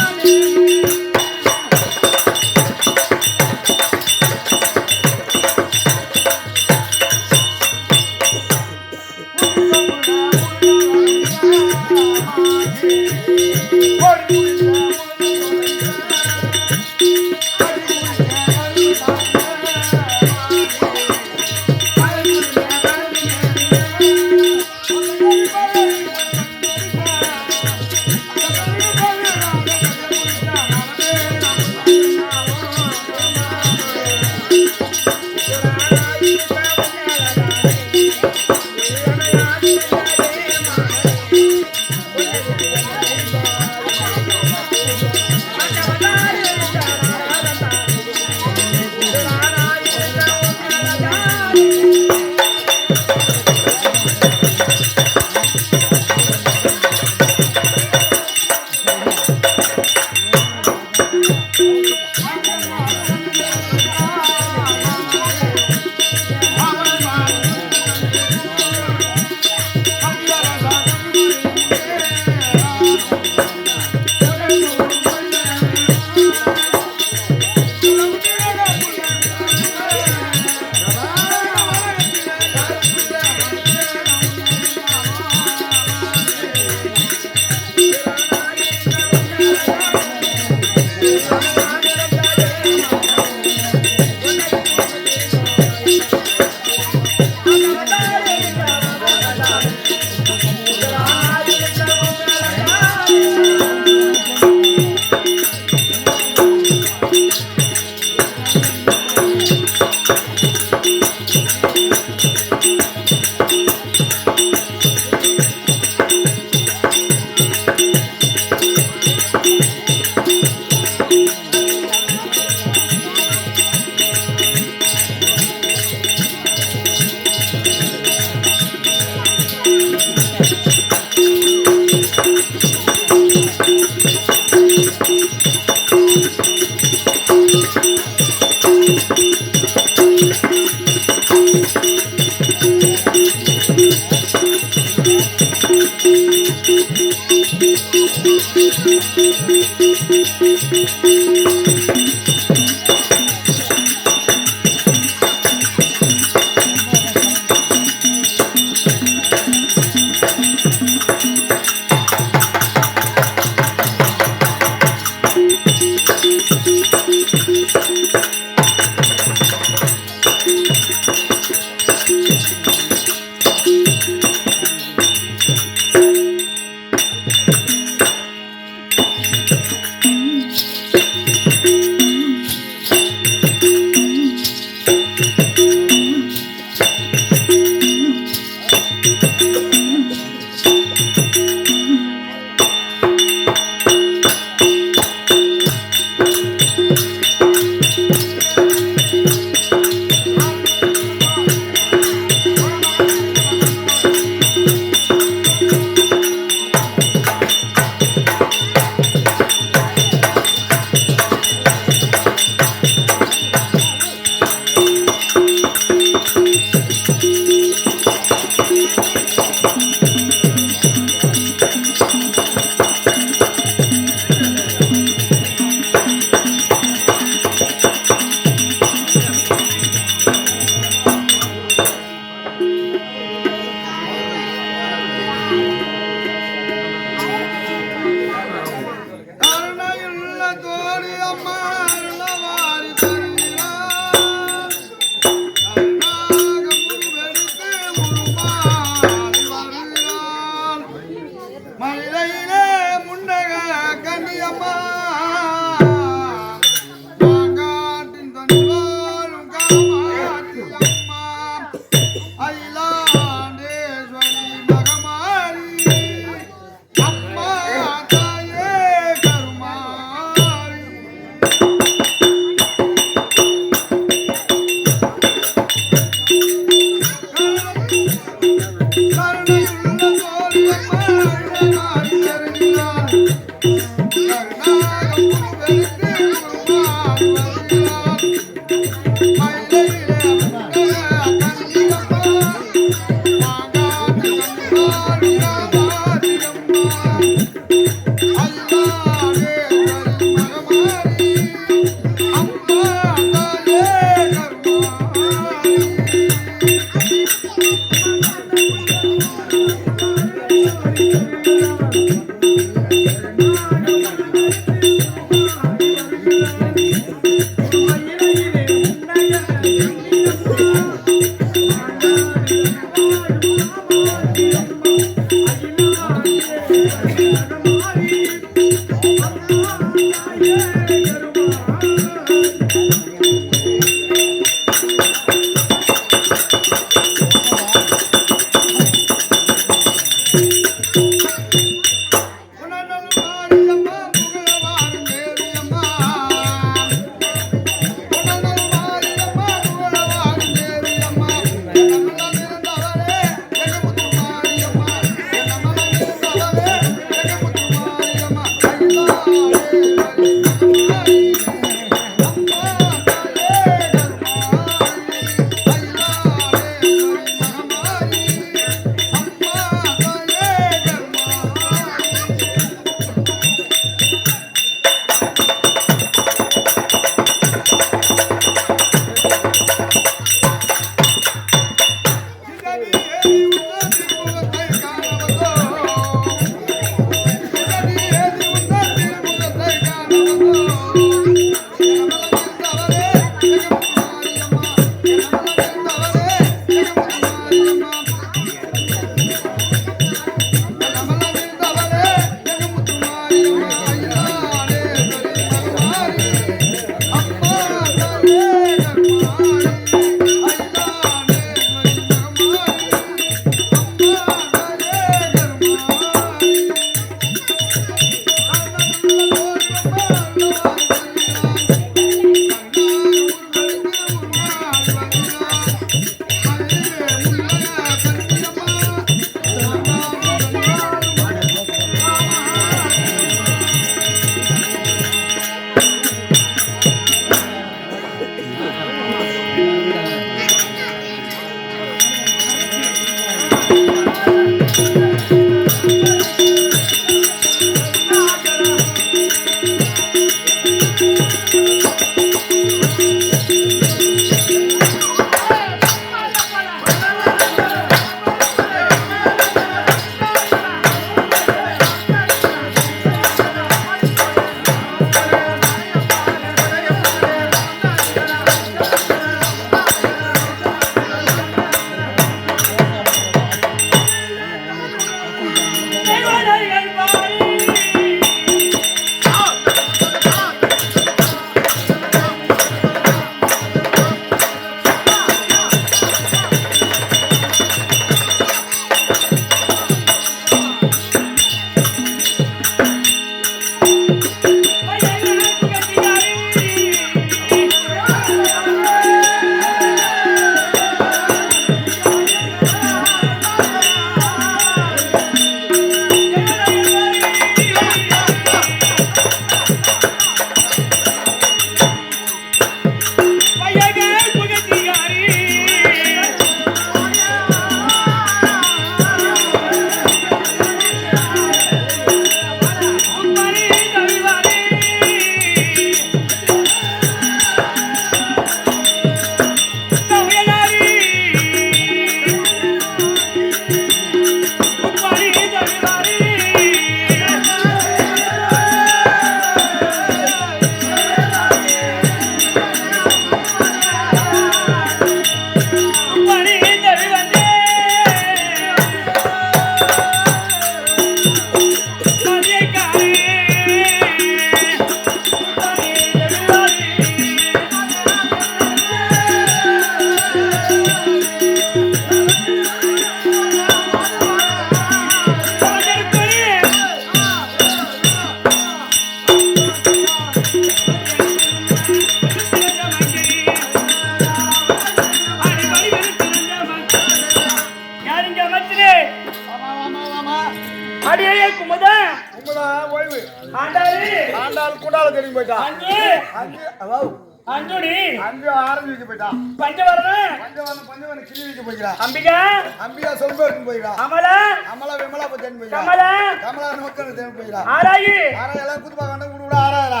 Speaker 2: தூக்கி போயிட்டா
Speaker 4: அஞ்சு
Speaker 2: அஞ்சு வாவ்
Speaker 4: அஞ்சுடி
Speaker 2: அஞ்சு ஆரஞ்சு வைக்க போயிட்டா
Speaker 4: பஞ்சவரணம்
Speaker 2: பஞ்சவன கிளி வைக்க போயிடா
Speaker 4: அம்பிகா
Speaker 2: அம்பிகா சொல்பேருக்கு போயிடா
Speaker 4: அமலா
Speaker 2: அமலா விமலா பத்தேன் போயிடா
Speaker 4: கமலா
Speaker 2: கமலா நோக்கன் தேன் போயிடா
Speaker 4: ஆராயி
Speaker 2: ஆரா எல்லாம் குதுபா கண்ட குடு ஆறாரா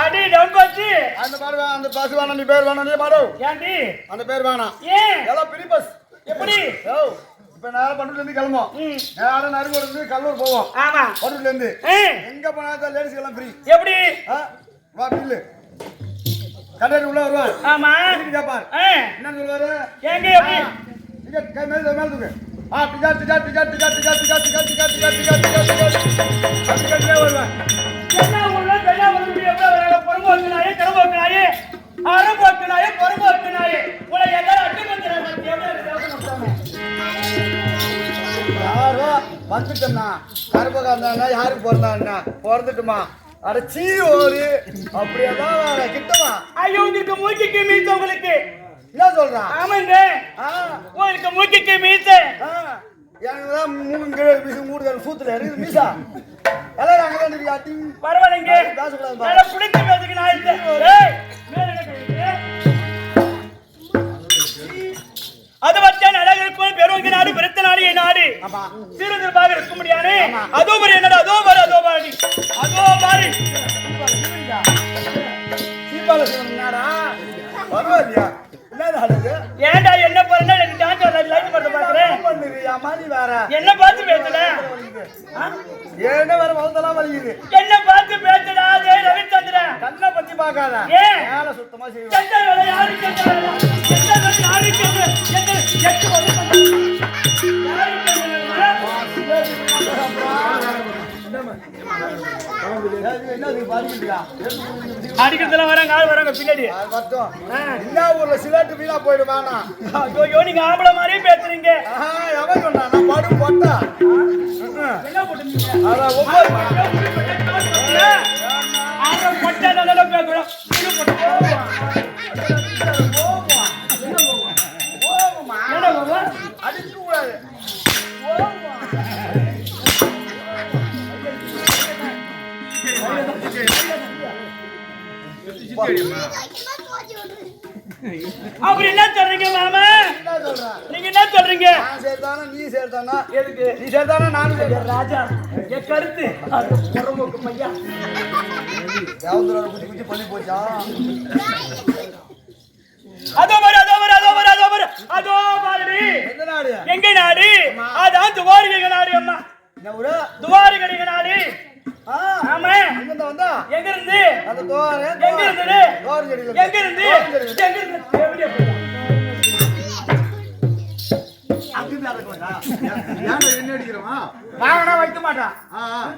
Speaker 4: அடி டவுன் கோச்சு
Speaker 2: அந்த பாரு அந்த பஸ் வேணா நீ பேர் வேணா நீ பாடு
Speaker 4: ஏண்டி
Speaker 2: அந்த பேர் வேணா
Speaker 4: ஏன்
Speaker 2: எல்லாம் பிரி பஸ்
Speaker 4: எப்படி
Speaker 2: யோ இப்ப நேரா பண்டூர்ல இருந்து கிளம்புவோம் நேரா நறுங்கூர்ல இருந்து கல்லூர் போவோம்
Speaker 4: ஆமா
Speaker 2: பண்டூர்ல இருந்து
Speaker 4: ஏய்,
Speaker 2: எங்க போனாலும் லேடிஸ் எல்லாம் ஃப்ரீ
Speaker 4: எப்படி
Speaker 2: வா பில்லு கண்டக்டர் உள்ள வருவார்
Speaker 4: ஆமா
Speaker 2: கேப்பார்
Speaker 4: ஏய்,
Speaker 2: என்ன சொல்லுவாரு
Speaker 4: எங்க எப்படி
Speaker 2: டிக்கெட் கை மேல தூக்கு ticket ticket ticket ticket ticket ticket ticket ticket ticket ticket ticket ticket வருவார்
Speaker 4: என்ன ஊர்ல பெரிய ஊர்ல எவ்வளவு வராங்க பொறுமோக்கு நாயே கருமோக்கு நாயே அருமோக்கு நாயே பொறுமோக்கு நாயே உங்களை எல்லாரும் அட்டி பண்றாங்க எவ்வளவு தேவனை
Speaker 2: யாரோ வந்துட்டோம்னா கருப்பகாரனா யாருக்கு பிறந்தான்னா பிறந்துட்டுமா அடைச்சி ஓடு அப்படியேதான் வேற கிட்டமா
Speaker 4: ஐயோ உங்களுக்கு மூக்கிக்கு மீச உங்களுக்கு
Speaker 2: என்ன சொல்றான்
Speaker 4: ஆமாங்க உங்களுக்கு மூக்கிக்கு மீச
Speaker 2: எனக்கு தான் மூணு மீசு மூணு சூத்துல இருக்குது மீசா எல்லாரும் அங்கதான் இருக்கா டிங்
Speaker 4: பரவாயில்லைங்க
Speaker 2: பேசக்கூடாது
Speaker 4: நல்லா பிடிச்ச பேசுக்கு நான் இல்லை ஏய், மேல என்ன கையில? அது வச்சா அழகு இருக்கும் பெருவங்க நாடு பெருத்த நாடு என் நாடு
Speaker 2: ஆமா
Speaker 4: சிறுபாக இருக்க முடியாது அதோ மாதிரி என்னடா அதோ பாரு அதோ பாரு அதோ பாரு
Speaker 2: சீப்பால சொன்னாடா பரவாயில்லையா என்ன நாடு
Speaker 4: ஏன்டா என்ன பண்ணா எனக்கு டான்ஸ் லைட் பண்ண பாக்குறேன்
Speaker 2: பண்ணுறியா மாதிரி வேற
Speaker 4: என்ன பார்த்து பேசல
Speaker 2: ஏன்னா வேற மௌத்தெல்லாம் வலிக்குது
Speaker 4: என்ன பார்த்து பேசடா டேய் ரவிச்சந்திரன்
Speaker 2: கண்ணை பத்தி பார்க்காத
Speaker 4: ஏன்
Speaker 2: மேல சுத்தமா செய்வேன்
Speaker 4: கெட்ட வேலை யாரு கெட்ட வேலை கெட்ட வேலை யாரு கெட்ட எட்டு எட்டு வந்து யாரு அடிக்கிறதுல வராங்க ஆள் வராங்க பின்னாடி
Speaker 2: என்ன ஊர்ல சிலேட்டு வீணா போயிடு வேணாம்
Speaker 4: ஐயோ நீங்க ஆம்பளை மாதிரியே பேசுறீங்க
Speaker 2: எவன் சொன்னா நான் படு போட்டா
Speaker 4: என்ன போட்டுருந்தீங்க
Speaker 2: அதான் ஒவ்வொரு
Speaker 4: பட்டா நல்லா பேசுறோம்
Speaker 2: அடிக்க கூடாது
Speaker 4: அப்படி என்ன சொல்றீங்க மாமா
Speaker 2: என்ன சொல்றேன்
Speaker 4: நீங்க என்ன சொல்றீங்க
Speaker 2: நான் சேர்த்தானா நீ சேர்த்தானா எதுக்கு நீ சேர்த்தானா நானும் சேர்த்தேன்
Speaker 4: ராஜா என் கருத்து புறம்போக்கு மையா
Speaker 2: யாவது குச்சி குச்சி பண்ணி போச்சா
Speaker 4: அதோ பாரு அதோ பாரு அதோ பாரு அதோ பாரு அதோ பாரு
Speaker 2: எந்த நாடு
Speaker 4: எங்க நாடு அதான் துவாரிகை நாடு அம்மா
Speaker 2: என்ன ஊரு
Speaker 4: துவாரிகை நாடு ஆமா
Speaker 2: அங்கிருந்து வந்தா
Speaker 4: எங்க இருந்து
Speaker 2: அந்த தோர
Speaker 4: எங்க இருந்து
Speaker 2: தோர செடியில
Speaker 4: எங்க இருந்து எங்க இருந்து எப்படியே போயிடலாம்.
Speaker 2: அங்கிருந்து இறக்குவாடா
Speaker 3: ஏன்டா என்ன அடிக்கிறோமா
Speaker 2: வாங்கனா வைக்க மாட்டான்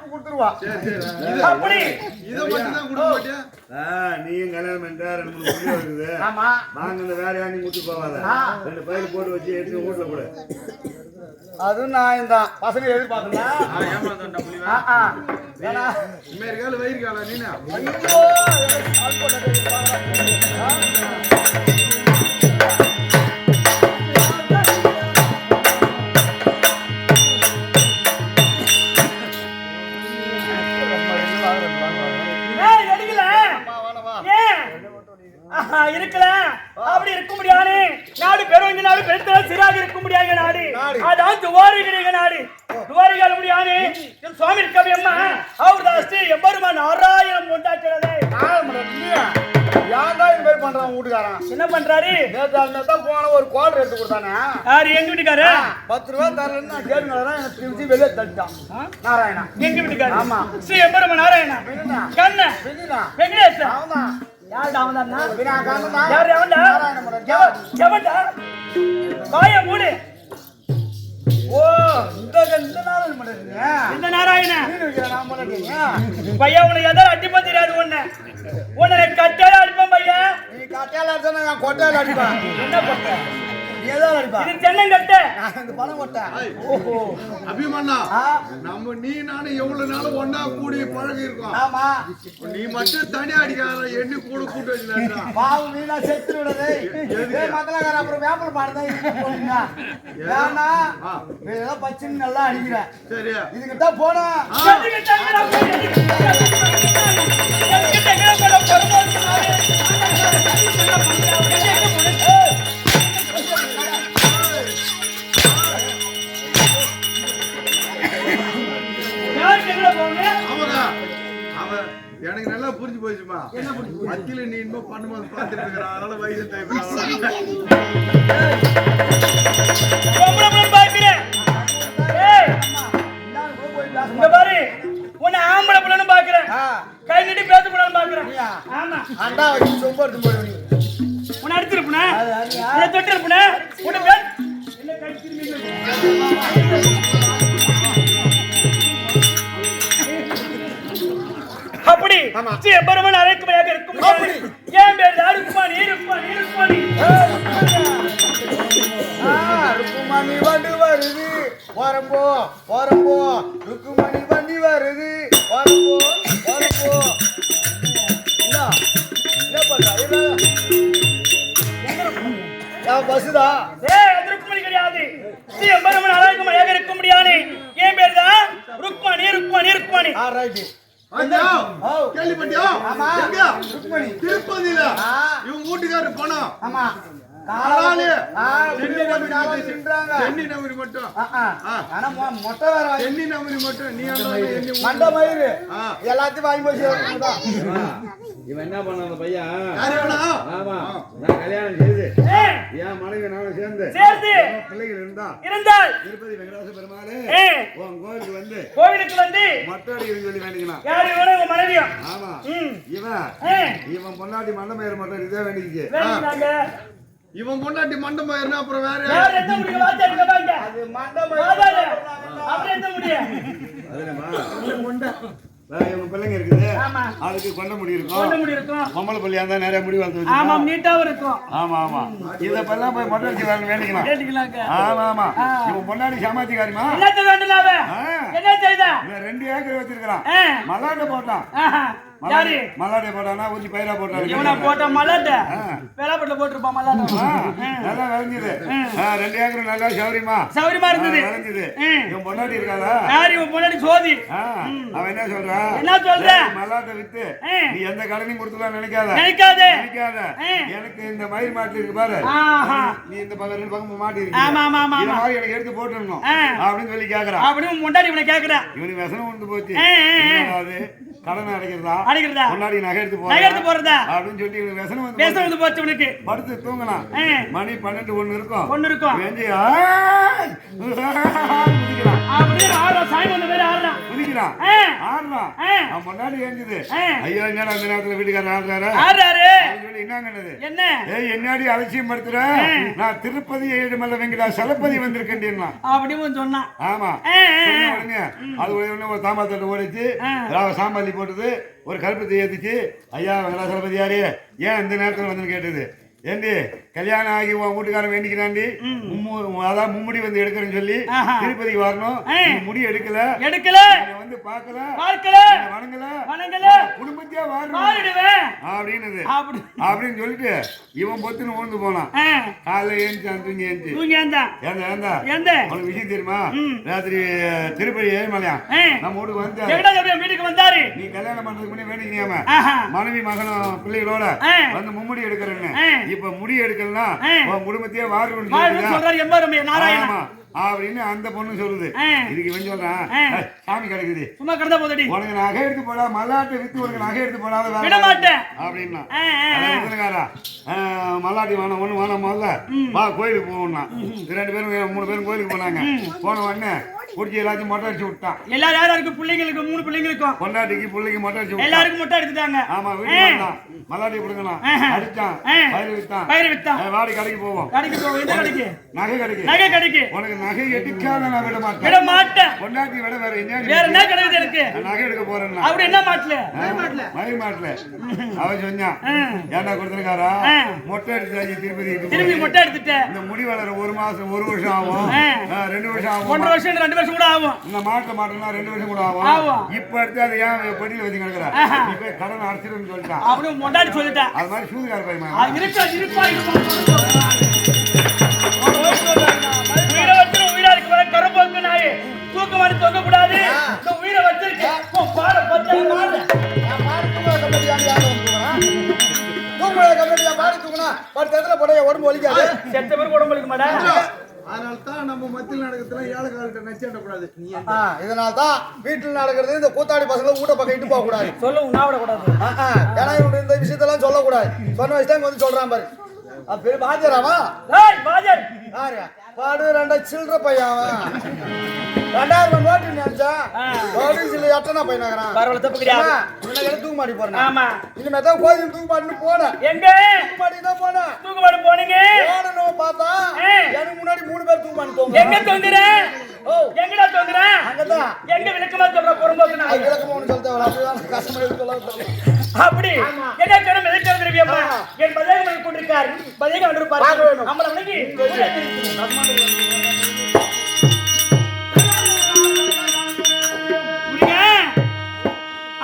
Speaker 2: கொடுத்துருவா
Speaker 3: சரி சரி
Speaker 4: அப்படி
Speaker 3: இதை மட்டும் தான் கொடுக்க மாட்டியா நீயும் கல்யாணம் பண்ணிட்டா 2 3 புள்ளி இருக்குது
Speaker 2: ஆமா
Speaker 3: வாங்க இந்த வேற யாரையும் முட்டி போவாத 2 பையில போட்டு வச்சு எடுத்து வீட்டுல கூட
Speaker 2: அதுவும் நான் தான் பசங்க எதிர்பார்க்கலாம்
Speaker 3: இனிமே கால வயிறு கால நீனா
Speaker 2: ஐயோ ஆள் போட்டதை
Speaker 4: ஏய் எடுக்கல ஏன் இருக்கல அப்படி இருக்க முடியாது நாடு பெருவங்க நாடு பெருத்த சிறாக இருக்க முடியாத நாடு அதான் துவாரிகை நாடு துவாரிகால முடியாது சுவாமி இருக்காவி அம்மா அவர் தாஸ்தி எம்பருமா நாராயணம் உண்டாக்குறதே
Speaker 2: யாருதான் இது மாதிரி பண்றான் வீட்டுக்காரன்
Speaker 4: என்ன பண்றாரு
Speaker 2: நேற்று போன ஒரு கோல் எடுத்து கொடுத்தானே
Speaker 4: யாரு எங்க வீட்டுக்காரு
Speaker 2: 10 ரூபா தரலன்னு நான் கேட்டுக்கிறேன் எனக்கு திருச்சி வெளியே தட்டான் நாராயணா
Speaker 4: எங்க வீட்டுக்காரு
Speaker 2: ஆமா.
Speaker 4: ஸ்ரீ எம்பருமா நாராயணா
Speaker 2: வெளியா
Speaker 4: கண்ண
Speaker 2: வெளியா
Speaker 4: வெங்கடேசன்
Speaker 2: அவன்தான்
Speaker 4: யாருடா அவன்தானா
Speaker 2: வினா காரணம்
Speaker 4: யாரு எவன்டா
Speaker 2: நாராயண முருகன்.
Speaker 4: எவன்டா வாய மூடு
Speaker 2: ஓ இந்த நாள் பண்ணுறீங்க
Speaker 4: இந்த நாராயண
Speaker 2: மீன் வைக்கிற நான் பண்ணுறீங்க
Speaker 4: பையன் உனக்கு எதாவது அடிப்பம் தெரியாது உன்னை கட்டால அடிப்போம் பையன்
Speaker 2: நீ கட்டையால அடிச்சா நான் கொட்டையால அடிப்பேன்
Speaker 4: என்ன பண்ண
Speaker 2: நீ எதாவது அடிப்பா
Speaker 4: இது தென்னங்கட்டை.
Speaker 2: இந்த பணம் கொட்டை
Speaker 3: ஓஹோ அபிமன்னா நம்ம நீ நானும் எவ்வளவு நாளும் ஒன்னா கூடி பழகி இருக்கோம்.
Speaker 2: ஆமா
Speaker 3: நீ மட்டும் தனியா அடிக்காத எண்ணி கூட கூட்டு வச்சுட்டா
Speaker 2: பாவு நீனா செத்து விடுதே மக்களாகார அப்புறம் வேப்பல் பாடுதான் இருக்க போறீங்க ஏன்னா ஏதோ பச்சின்னு நல்லா அடிக்கிறேன்
Speaker 3: சரியா
Speaker 2: இதுக்கிட்ட போனா
Speaker 3: அவன் எனக்கு நல்லா புரிஞ்சு போச்சுமா. மத்தியில நீ இன்னும் பண்ணும்போது பார்த்துட்டு இருக்கிற அதனால வயசு டைப்
Speaker 4: இங்க பாரு, உன்னை ஆம்பளை புள்ளன்னு பாக்குறேன், கை நீட்டி பேச கூடாதுன்னு பாக்குறேன். ஆமா,
Speaker 2: அண்டா வச்சு சொம்பு எடுத்து போய் நீ
Speaker 4: உன்னை அடிச்சிருப்பா, உன்னை தொட்டு இருப்பா, உன்னை என்ன கை அப்படி எவ்வளவு அழைக்குமையாக இருக்கும். ஏன் பேர் ருக்மணி ருக்மணி ருக்மணி
Speaker 2: ருக்குமணி வண்டி வருது வரம்போ வரம்போ ருக்குமணி வண்டி வருது வரம்போ வரம்போ பஸ்ஸுதா
Speaker 4: ருக்மணி கிடையாது. எவ்வளவு அழைக்குமையாக இருக்க முடியாது. ஏன் பேர் தான் ருக்மணி ருக்மணி ருக்மணி.
Speaker 3: கேள்விப்பட்டியா? திருப்பதியில இவங்க வீட்டுக்காரு போனோம்.
Speaker 2: ஆமா
Speaker 3: சென்னி நம்பரி மட்டும்
Speaker 2: மொட்டை வேற
Speaker 3: சென்னி நம்பரி மட்டும் நீ
Speaker 2: மண்டை மயிறு எல்லாத்தையும் வாங்கி போய்
Speaker 3: இவன் என்ன பண்ண அந்த பையன்? ஆமா நான் கல்யாணம் செய்து என் மனைவி நானும் சேர்ந்து பிள்ளைகள் இருந்தால் திருப்பதி வெங்கடாச பெருமாளே உன் கோவிலுக்கு வந்து மொட்டை அடிக்கணும்னு சொல்லி வேண்டிக்கலாம்.
Speaker 4: மனைவியா?
Speaker 3: ஆமா இவன் பொண்டாட்டி மண்டமயிறு மட்டும் இதே வேண்டிக்கு. இவன் பொண்டாட்டி மண்டமயிறுனா அப்புறம் வேற இவங்க பிள்ளைங்க இருக்குது, அதுக்கு கொண்ட முடி இருக்கும். பொம்பளை பள்ளியா இருந்தா நிறைய முடி வளர்த்து வச்சு. ஆமா ஆமா இதெல்லாம் போய் மொட்டை அடிச்சு வேணும் வேண்டிக்கலாம். ஆமா ஆமா இவன் பொண்டாட்டி சமாத்திக்காரிமா 2 ஏக்கர் வச்சிருக்கான். மல்லாட்டை போட்டான். மல்லாட்டை போட்டானா ஊத்தி பயிரா போட்டான். நல்லா விளைஞ்சது. 2 ஏக்கர் நல்லா சௌரியமா இருந்தது. இவன் பொண்டாட்டி இருக்காளா? அவன் என்ன சொல்றான்? மல்லாட்டை வித்து நீ எந்த கடனையும் கொடுத்துலாம் நினைக்காத. எனக்கு இந்த மயிர் மாட்டு இருக்கு பாரு, நீ இந்த பக்கம் 2 பக்கம் மாட்டி இருக்கு, எனக்கு எடுத்து போட்டுடணும் அப்படின்னு சொல்லி கேக்குறான். இவனுக்கு விஷனம் வந்து போச்சு. கடனை அடைக்கிறதா முன்னாடி நகை எடுத்து போறதா அப்படின்னு சொல்லி விஷனம் வந்து போச்சு. உனக்கு படுத்து தூங்கலாம். மணி 12 1 இருக்கும். முன்னாடி ஏஞ்சுது. ஐயோ என்ன அந்த நேரத்துல வீட்டுக்காரர் ஆடுறாரு என்னடி அலட்சியம் படுத்துற? நான் திருப்பதி ஏழுமலை வெங்கடா சலப்பதி வந்திருக்கேன்
Speaker 4: அப்படின்னு சொன்னான்.
Speaker 3: ஆமா அது ஒரு தாம்பாத்தட்டை ஓடிச்சு, சாம்பாலி போட்டது, ஒரு கருப்பத்தை ஏத்துச்சு. ஐயா வெங்கடா சலபதி யாரு, ஏன் இந்த நேரத்துல வந்து கேட்டது? ஏண்டி கல்யாணம் ஆகி உன் வீட்டுக்காரன் வேண்டிக்கிறாண்டி, அதான் மும்முடி வந்து எடுக்கிறேன்னு சொல்லி திருப்பதிக்கு வரணும், முடி எடுக்கல வந்து பார்க்கல வணங்கல குடும்பத்தையே வாடுவேன் அப்படின்னு சொல்லிட்டு இவன் பொத்துன்னு ஊர்ந்து போனான். காலைல ஏஞ்சான், தூங்கி ஏந்தா உனக்கு விஷயம் தெரியுமா? ராத்திரி திருப்பதி ஏழுமலையா நம்ம வீட்டுக்கு வந்தாரு. நீ கல்யாணம் பண்றதுக்கு முன்னாடி வேண்டிக்கிறியாம மனைவி மகனும் பிள்ளைகளோட வந்து மும்முடி எடுக்கிறேன்னு. இப்ப முடி எடுக்கலாம் உன் குடும்பத்தையே வாருன்னு அப்படின்னு அந்த பொண்ணு சொல்லுது. இதுக்கு இவன் சொல்றான், சாமி கிடைக்குது உனக்கு நகை எடுத்து போடா, மல்லாட்டை வித்து உனக்கு நகை எடுத்து போடாத அப்படின்னா மல்லாட்டி வேணும் ஒண்ணு வேணாம், முதல்ல வா கோயிலுக்கு போகணும்னா 2 பேரும் 3 பேரும் கோயிலுக்கு போனாங்க. போன உடனே குடிச்சு எல்லாத்தையும் மொட்டை அடிச்சு விட்டான்.
Speaker 4: எல்லாரும் யாருக்கு பிள்ளைங்களுக்கு 3 பிள்ளைங்களுக்கும்
Speaker 3: பொண்டாட்டிக்கு பிள்ளைக்கு மொட்டை அடிச்சு விட்டான்.
Speaker 4: எல்லாருக்கும் மொட்டை எடுத்துட்டாங்க.
Speaker 3: ஆமா வீட்டுக்கு வந்தான். மல்லாட்டி பிடுங்கலாம். அடிச்சான். பயிர் வித்தான். வாடி கடைக்கு போவோம்.
Speaker 4: கடைக்கு போவோம். இந்த கடைக்கு?
Speaker 3: நகை கடைக்கு.
Speaker 4: நகை கடைக்கு.
Speaker 3: உனக்கு நகை எடுக்காத நான் விட மாட்டேன்.
Speaker 4: விட மாட்டேன்.
Speaker 3: பொண்டாட்டி விட வேற என்ன
Speaker 4: கிடையாது எனக்கு.
Speaker 3: நகை எடுக்க போறேன்.
Speaker 4: அப்படி என்ன மாட்டல?
Speaker 3: மயிர் மாட்டல. அவன் சொன்னான். ஏன்டா கொடுத்திருக்காரா? மொட்டை அடிச்சாச்சு திருப்பதி
Speaker 4: மொட்டை எடுத்துட்டேன்.
Speaker 3: இந்த முடி வளர 1 மாசம் 1 வருஷம் ஆகும். 2 வருஷம் ஆகும்.
Speaker 4: 1 வருஷம் 2 வருஷம் கூட ஆகும்.
Speaker 3: இந்த மாட்டனா 2 வருஷம் கூட ஆகும். இப்ப எடுத்து அதை ஏன் பெட்டியில வச்சு கிடக்குற? நீ போய் கடன் அடிச்சிருன்னு சொல்லிட்டான்.
Speaker 4: அவனும் மொட்டாடி சொல்லிட்டான்.
Speaker 3: அது மாதிரி சூதுகார பையன்
Speaker 4: உயிரை வச்சு உயிரா இருக்கு கரும்பு நாயே தூக்க மாட்டி தொங்க கூடாது. இந்த உயிரை வச்சிருக்கேன் பாட பச்சை மாடு
Speaker 2: உடம்பு வலிக்காது.
Speaker 4: செத்த பேருக்கு உடம்பு வலிக்க மாட்டேன்.
Speaker 2: அதனால தான் நம்ம மத்தியில் நடக்கிறதுல ஏழைக்காரர்கிட்ட நச்சாண்டக்கூடாது. இதனால தான் வீட்டில் நடக்கிறது இந்த கூத்தாடி பசங்களை ஊட்ட பக்கம் இட்டு போக கூடாது.
Speaker 4: சொல்ல உண்ணாவிட கூடாது.
Speaker 2: ஏன்னா இவனுக்கு இந்த விஷயத்தெல்லாம் சொல்லக்கூடாது. சொன்ன வயசு தான் வந்து சொல்றான் பாரு. அப்படி பாஜராவா பாடு 2 சில்லற பையன் 2000 நோட்டு நினைச்சா போலீஸ்ல எட்டனா பையனாகிறான்.
Speaker 4: பரவாயில்ல தப்பு கிடையாது.
Speaker 2: உன்னை தூக்கு மாட்டி போறேன்.
Speaker 4: ஆமா
Speaker 2: இனிமே தான் கோயில் தூக்கு மாட்டின்னு போனேன்.
Speaker 4: எங்க
Speaker 2: தூக்கு மாட்டி தான் போனேன்.
Speaker 4: தூக்கு மாட்டி போனீங்க.
Speaker 2: போனோம் பார்த்தா எனக்கு முன்னாடி 3 பேர் தூக்கு மாட்டி தூங்க.
Speaker 4: எங்க தொங்குற? ஓ எங்கடா தொங்குற?
Speaker 2: அங்கதான்.
Speaker 4: எங்க விளக்கமா சொல்ற பொறும்போக்கு நான்.
Speaker 2: விளக்கமா சொல்றேன். அப்படிதான் கஷ்டமா இருக்கு.
Speaker 4: அப்படி என்ன கரம் எதிர்க்க திரவியம்மா என் பதேகம் கொண்டிருக்கார். பதேகம் அனுப்பார். நம்மள வணங்கி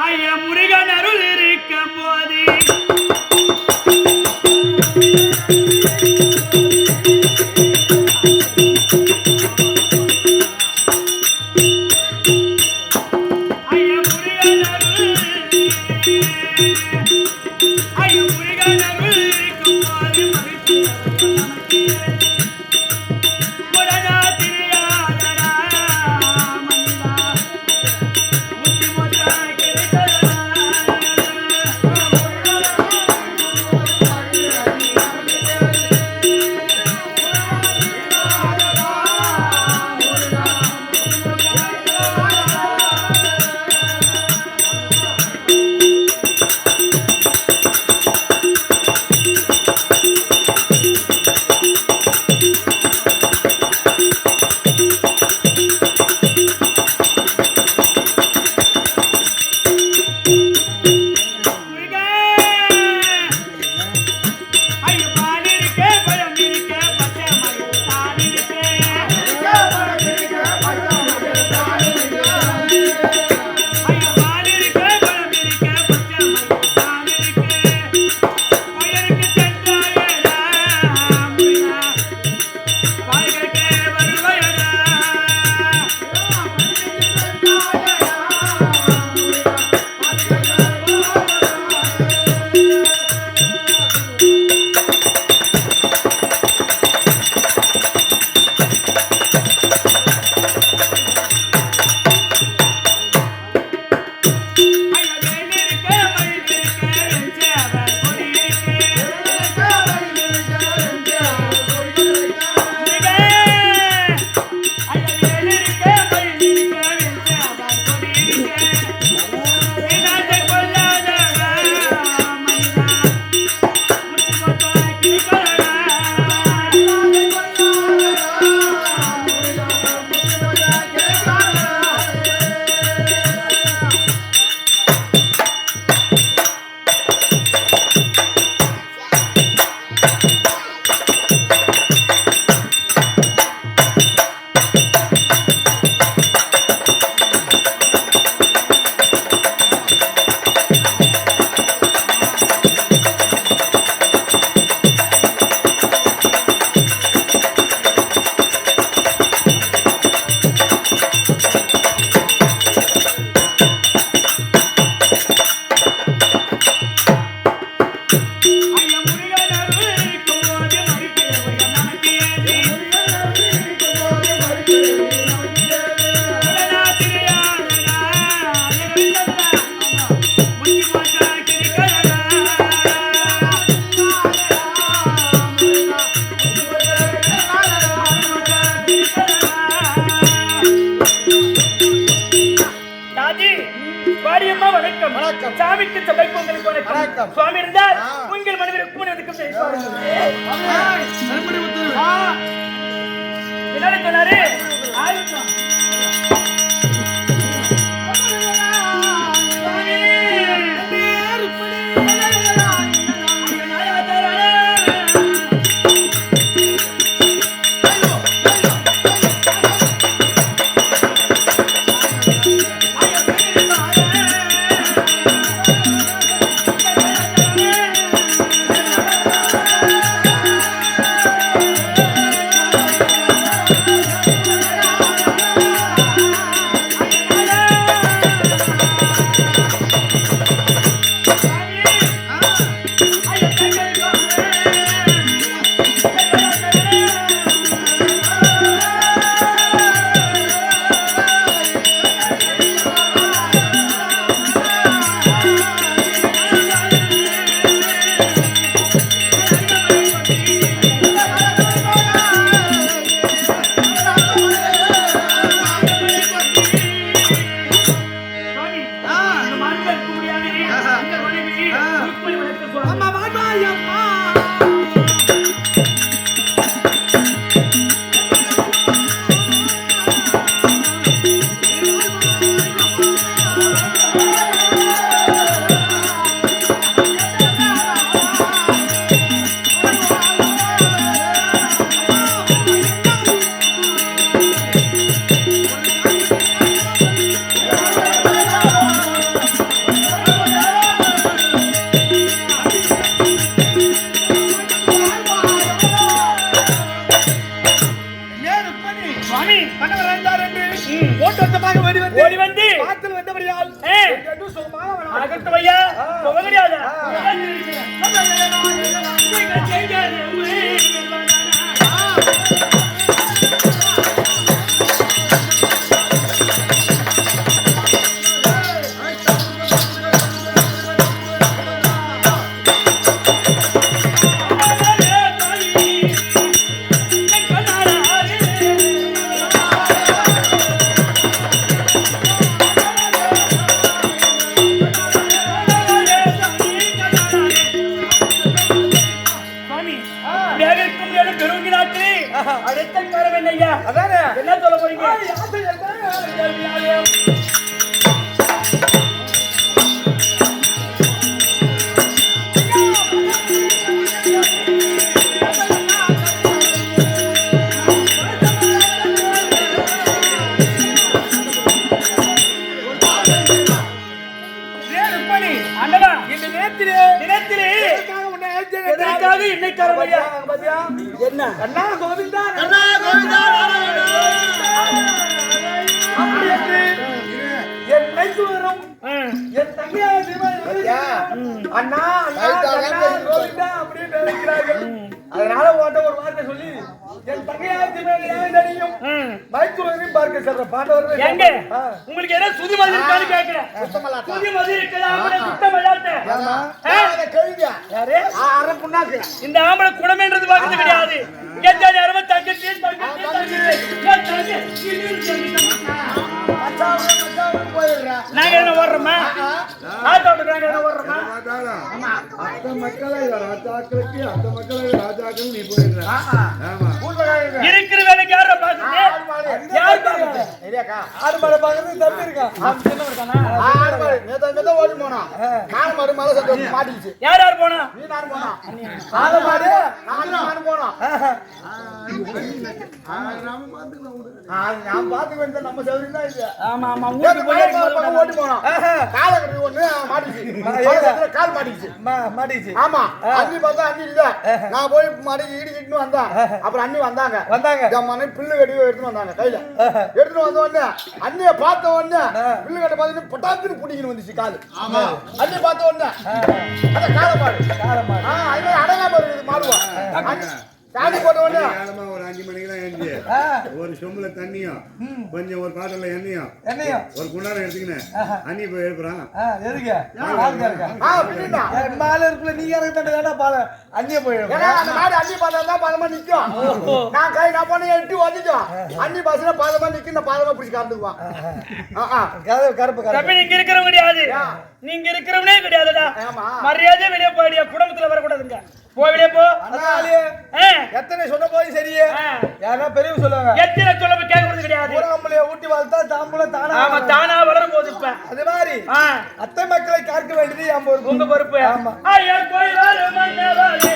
Speaker 4: ஐயா முருகன் அருள் இருக்கும் போது முருகன் அருள் இருக்கும் போது உங்கள் மனைவி ருக்மணிக்கு என்ன சொன்னாரு?
Speaker 1: ஓடி வந்து பாத்தில் வந்தபடியால்
Speaker 4: அகத்துவையா கிடையாது என்ன சொல்ல போறீங்க?
Speaker 1: என்ன கண்ணா கோவிந்தா என்னை வரும் என் தங்கையார் அண்ணா கோவிந்தா அப்படின்னு நினைக்கிறார்கள். அதனால உன்கிட்ட ஒரு வார்த்தை சொல்லி என் தங்கையார் தெரியும் மைத்துரையும் பார்க்க செல்ற பாண்டவர்கள்
Speaker 4: எங்க உங்களுக்கு என்ன சுதி மாதிரி இருக்கான்னு கேக்குறேன். சுதி மாதிரி இருக்கா சுத்தம் விளையாட்டு இந்த ஆம்பளை குடமேன்றது பார்க்கறது கிடையாது. எந்த நேரமும் தங்கச்சி நாங்க என்ன ஓடுறோமா ஆட்டோட்டுக்காங்க என்ன ஓடுறோமா
Speaker 3: அந்த மக்களை ராஜாக்களுக்கு அந்த மக்களை ராஜாக்கள் நீ போயிடுற
Speaker 4: இருக்கிற வேலைக்கு யார பாக்குறது யார் பாக்குறது
Speaker 1: ஆடு மாடு பாக்குறது தம்பி இருக்கான் சின்ன இருக்கானா ஆடு மாடு நேத்து ஓடி போனா கால் மாடு மேல சட்டை மாட்டிச்சு
Speaker 4: யார் யார் போனா
Speaker 1: நீ நான் போனா ஆடு மாடு நான் போனா நான் பாத்துக்கு வந்து நம்ம சௌரி தான் இது
Speaker 4: ஆமா ஆமா ஊருக்கு போய்
Speaker 1: ஓடி போனா கால கட்டி ஒண்ணு மாட்டிச்சு கால் மாட்டிச்சு ஆமா அண்ணி பார்த்தா அண்ணி இல்ல நான் போய் மாடிக்கு இடிக்கிட்டு வந்தேன் அப்புறம் அண்ணி வந்தாங்க ஜம்மானே பில்லு கட்டி எடுத்துட்டு வந்தாங்க கையில எடுத்துட்டு வந்த உடனே அண்ணிய பார்த்த உடனே பில்லு கட்ட பார்த்துட்டு பட்டாக்குன்னு பிடிக்கணும் வந்துச்சு காலு அண்ணி பார்த்த உடனே அந்த காலமாடு அது அடங்காம இருக்குது மாடுவா காடி போட்ட உடனே
Speaker 3: 5 மணிக்கெல்லாம் எழுந்து ஒரு சொம்புல தண்ணியும் கொஞ்சம் ஒரு பாட்டில எண்ணெயும் ஒரு குண்டாரம் எடுத்துக்கினேன் அண்ணி போய் எழுப்புறான்.
Speaker 2: எதுக்கு மேல இருக்குல்ல நீ எனக்கு தண்டா பால அண்ணிய போய் அந்த மாதிரி அண்ணி பார்த்தா தான் பாதமா நிக்கும். நான் கை நான் பண்ண எட்டி வந்துட்டோம் அண்ணி பாசன பாதமா நிக்கும். நான் பாதமா பிடிச்சி கறந்துக்குவான். கருப்பு
Speaker 4: கருப்பு நீங்க இருக்கிறவங்க கிடையாது. நீங்க இருக்கிறவனே கிடையாதுடா. மரியாதை வெளியே போயிடியா, குடும்பத்துல வரக்கூடாதுங்க. போய் வெளியே போ.
Speaker 2: எத்தனை சொன்ன போய் சரியே யாரா பெரியவங்க சொல்லுவாங்க.
Speaker 4: எத்தனை சொல்ல போய் கேட்கறது கிடையாது.
Speaker 2: ஊராம்பளைய ஊட்டி வளர்த்தா தாம்பூலம் தானா.
Speaker 4: ஆமா தானா வளரும் போது இப்ப
Speaker 2: அது மாதிரி அத்தை மக்களை காக்க வேண்டியது
Speaker 4: உங்க பொறுப்பு.
Speaker 2: ஆமா.
Speaker 4: ஐயா போய் வாரு மன்னவாளே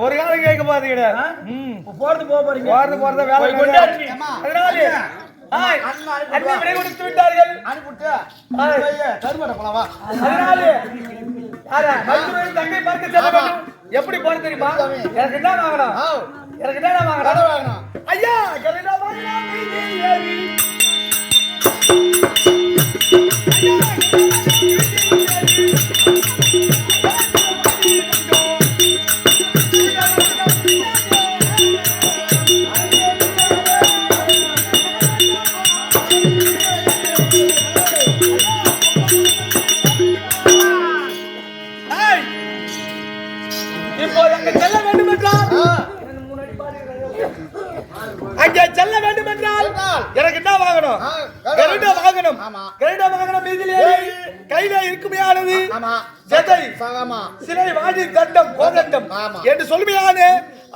Speaker 2: ஒரு காலம் கேட்க போறது கிடையாது.
Speaker 4: போறது போக போறீங்க.
Speaker 2: போறத வேலை
Speaker 4: கொண்டாடுங்க.
Speaker 2: அதனால அண்ணி விடை கொடுத்து விட்டார்கள். அனுப்பிட்டு கருமட போலவா. அதனால தங்கை பார்க்க செல்ல வேண்டும். எப்படி போற தெரியுமா? எனக்கு என்ன வாங்கணும்? எனக்கு என்ன வாங்கணும்? ஐயா கலிடா வாங்கணும். அங்கே செல்ல வேண்டும் என்றால் எனக்கு என்ன வாங்கணும்? கருடா வாங்கணும். கருடா வாங்கணும். மீதிலே கையில இருக்குமையானது ஜதை சிலை வாடி தண்டம் கோதண்டம் என்று சொல்லுமையான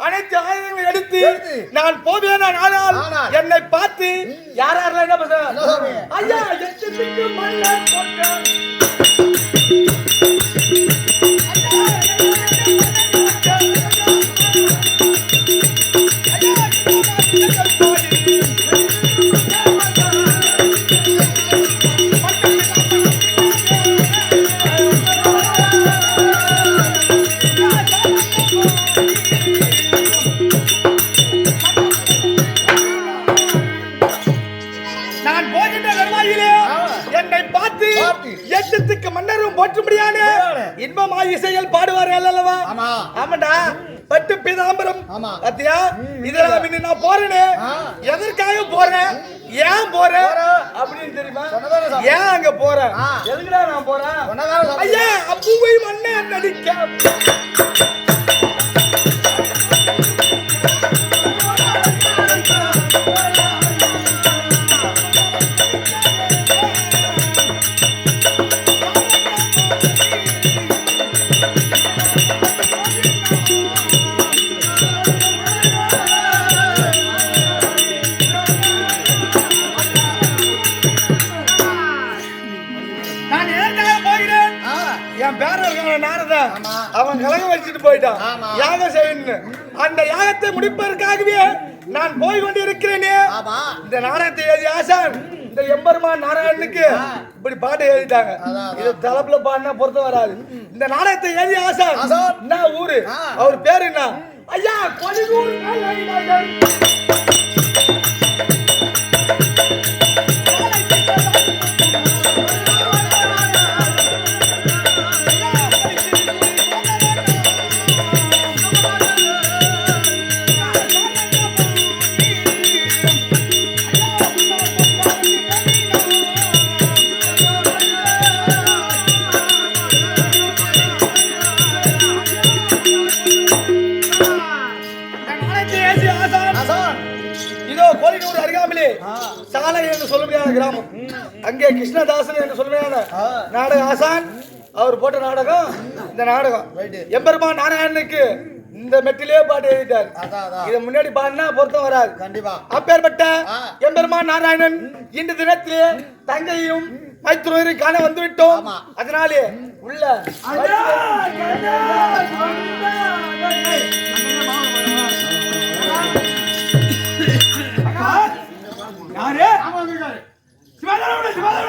Speaker 2: அனைத்து ஆயுதங்களை எடுத்து நான் போவேன். ஆனால் என்னை பார்த்து யாரெல்லாம் என்ன பண்றாங்க? ஐயா எட்டு மன்னர் போட்டான். இன்பமாய் இசைகள் பாடுவார்கள் அல்லவா? ஆமாடா பட்டு பீதாம்பரம் அத்தியா இதெல்லாம் நான் போறேனே எதற்காக போறேன் ஏன் போறேன் அப்படின்னு தெரியுமா? ஏன் அங்க போறேன் எதுக்குடா நான் போறேன்? ஐயா அப்புவை மண்ணை நடிக்க அவன் கலகம் வச்சுட்டு போயிட்டான். யாகம் செய்யணும். அந்த யாகத்தை முடிப்பதற்காகவே நான் போய் கொண்டிருக்கிறேனே. இந்த நாடகத்தை எழுதி ஆசான் இந்த எம்பெருமான் நாராயணனுக்கு இப்படி பாட்டு எழுதிட்டாங்க. இது தலைப்புல பாடினா பொருத்த வராது. இந்த நாடகத்தை எழுதி ஆசான் என்ன ஊரு அவர் பேரு என்ன? ஐயா கொடியூர். சாலை என்று சொல்லுமையான கிராமம். அங்கே கிருஷ்ணதாசன் என்று சொல்லுமையான நாடக ஆசான் அவர் போட்ட நாடகம் இந்த நாடகம். எம்பெருமான் நாராயணனுக்கு இந்த மெட்டிலே பாட்டு எழுதிட்டார். இத முன்னாடி பாடினா பொருத்தம் வராது. கண்டிப்பா அப்பேற்பட்ட எம்பெருமான் நாராயணன் இந்த தினத்திலே தங்கையும் மைத்துனரையும் காண வந்து விட்டோம். அதனாலே உள்ள யாரு சிவாதார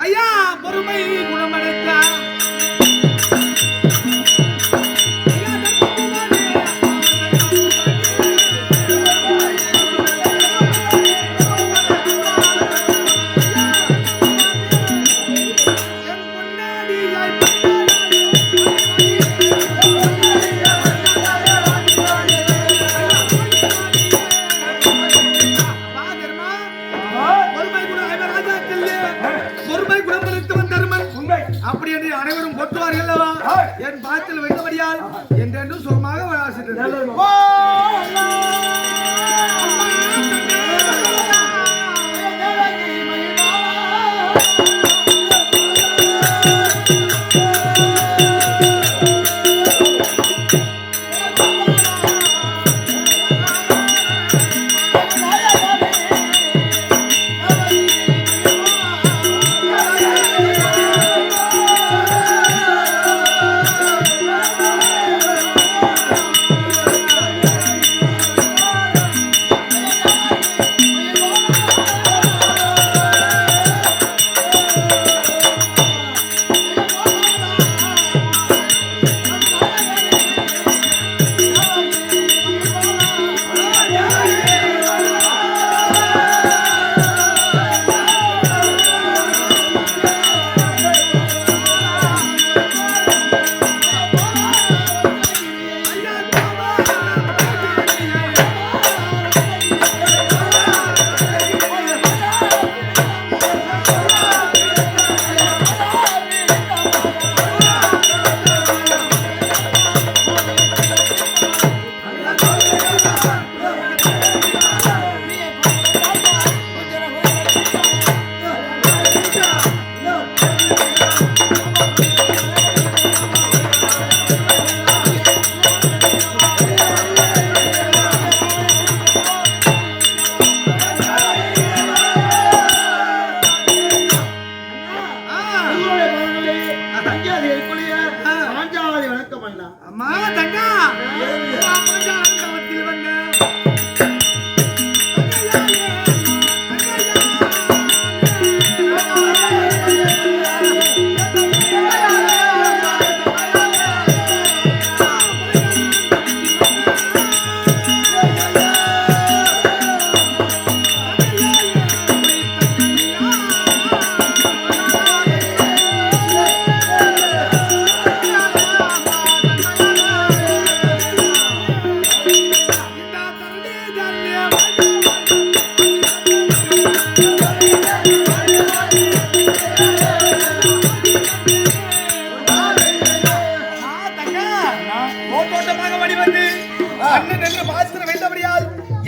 Speaker 1: ஐயா பொறுமை குணமடைத்தார் அப்படி என்று அனைவரும் பொத்துவார்கள் அல்லவா என் பாத்தில் வைத்தபடியால் என்றென்றும் சுகமாக வாசித்தது அம்மா தங்கா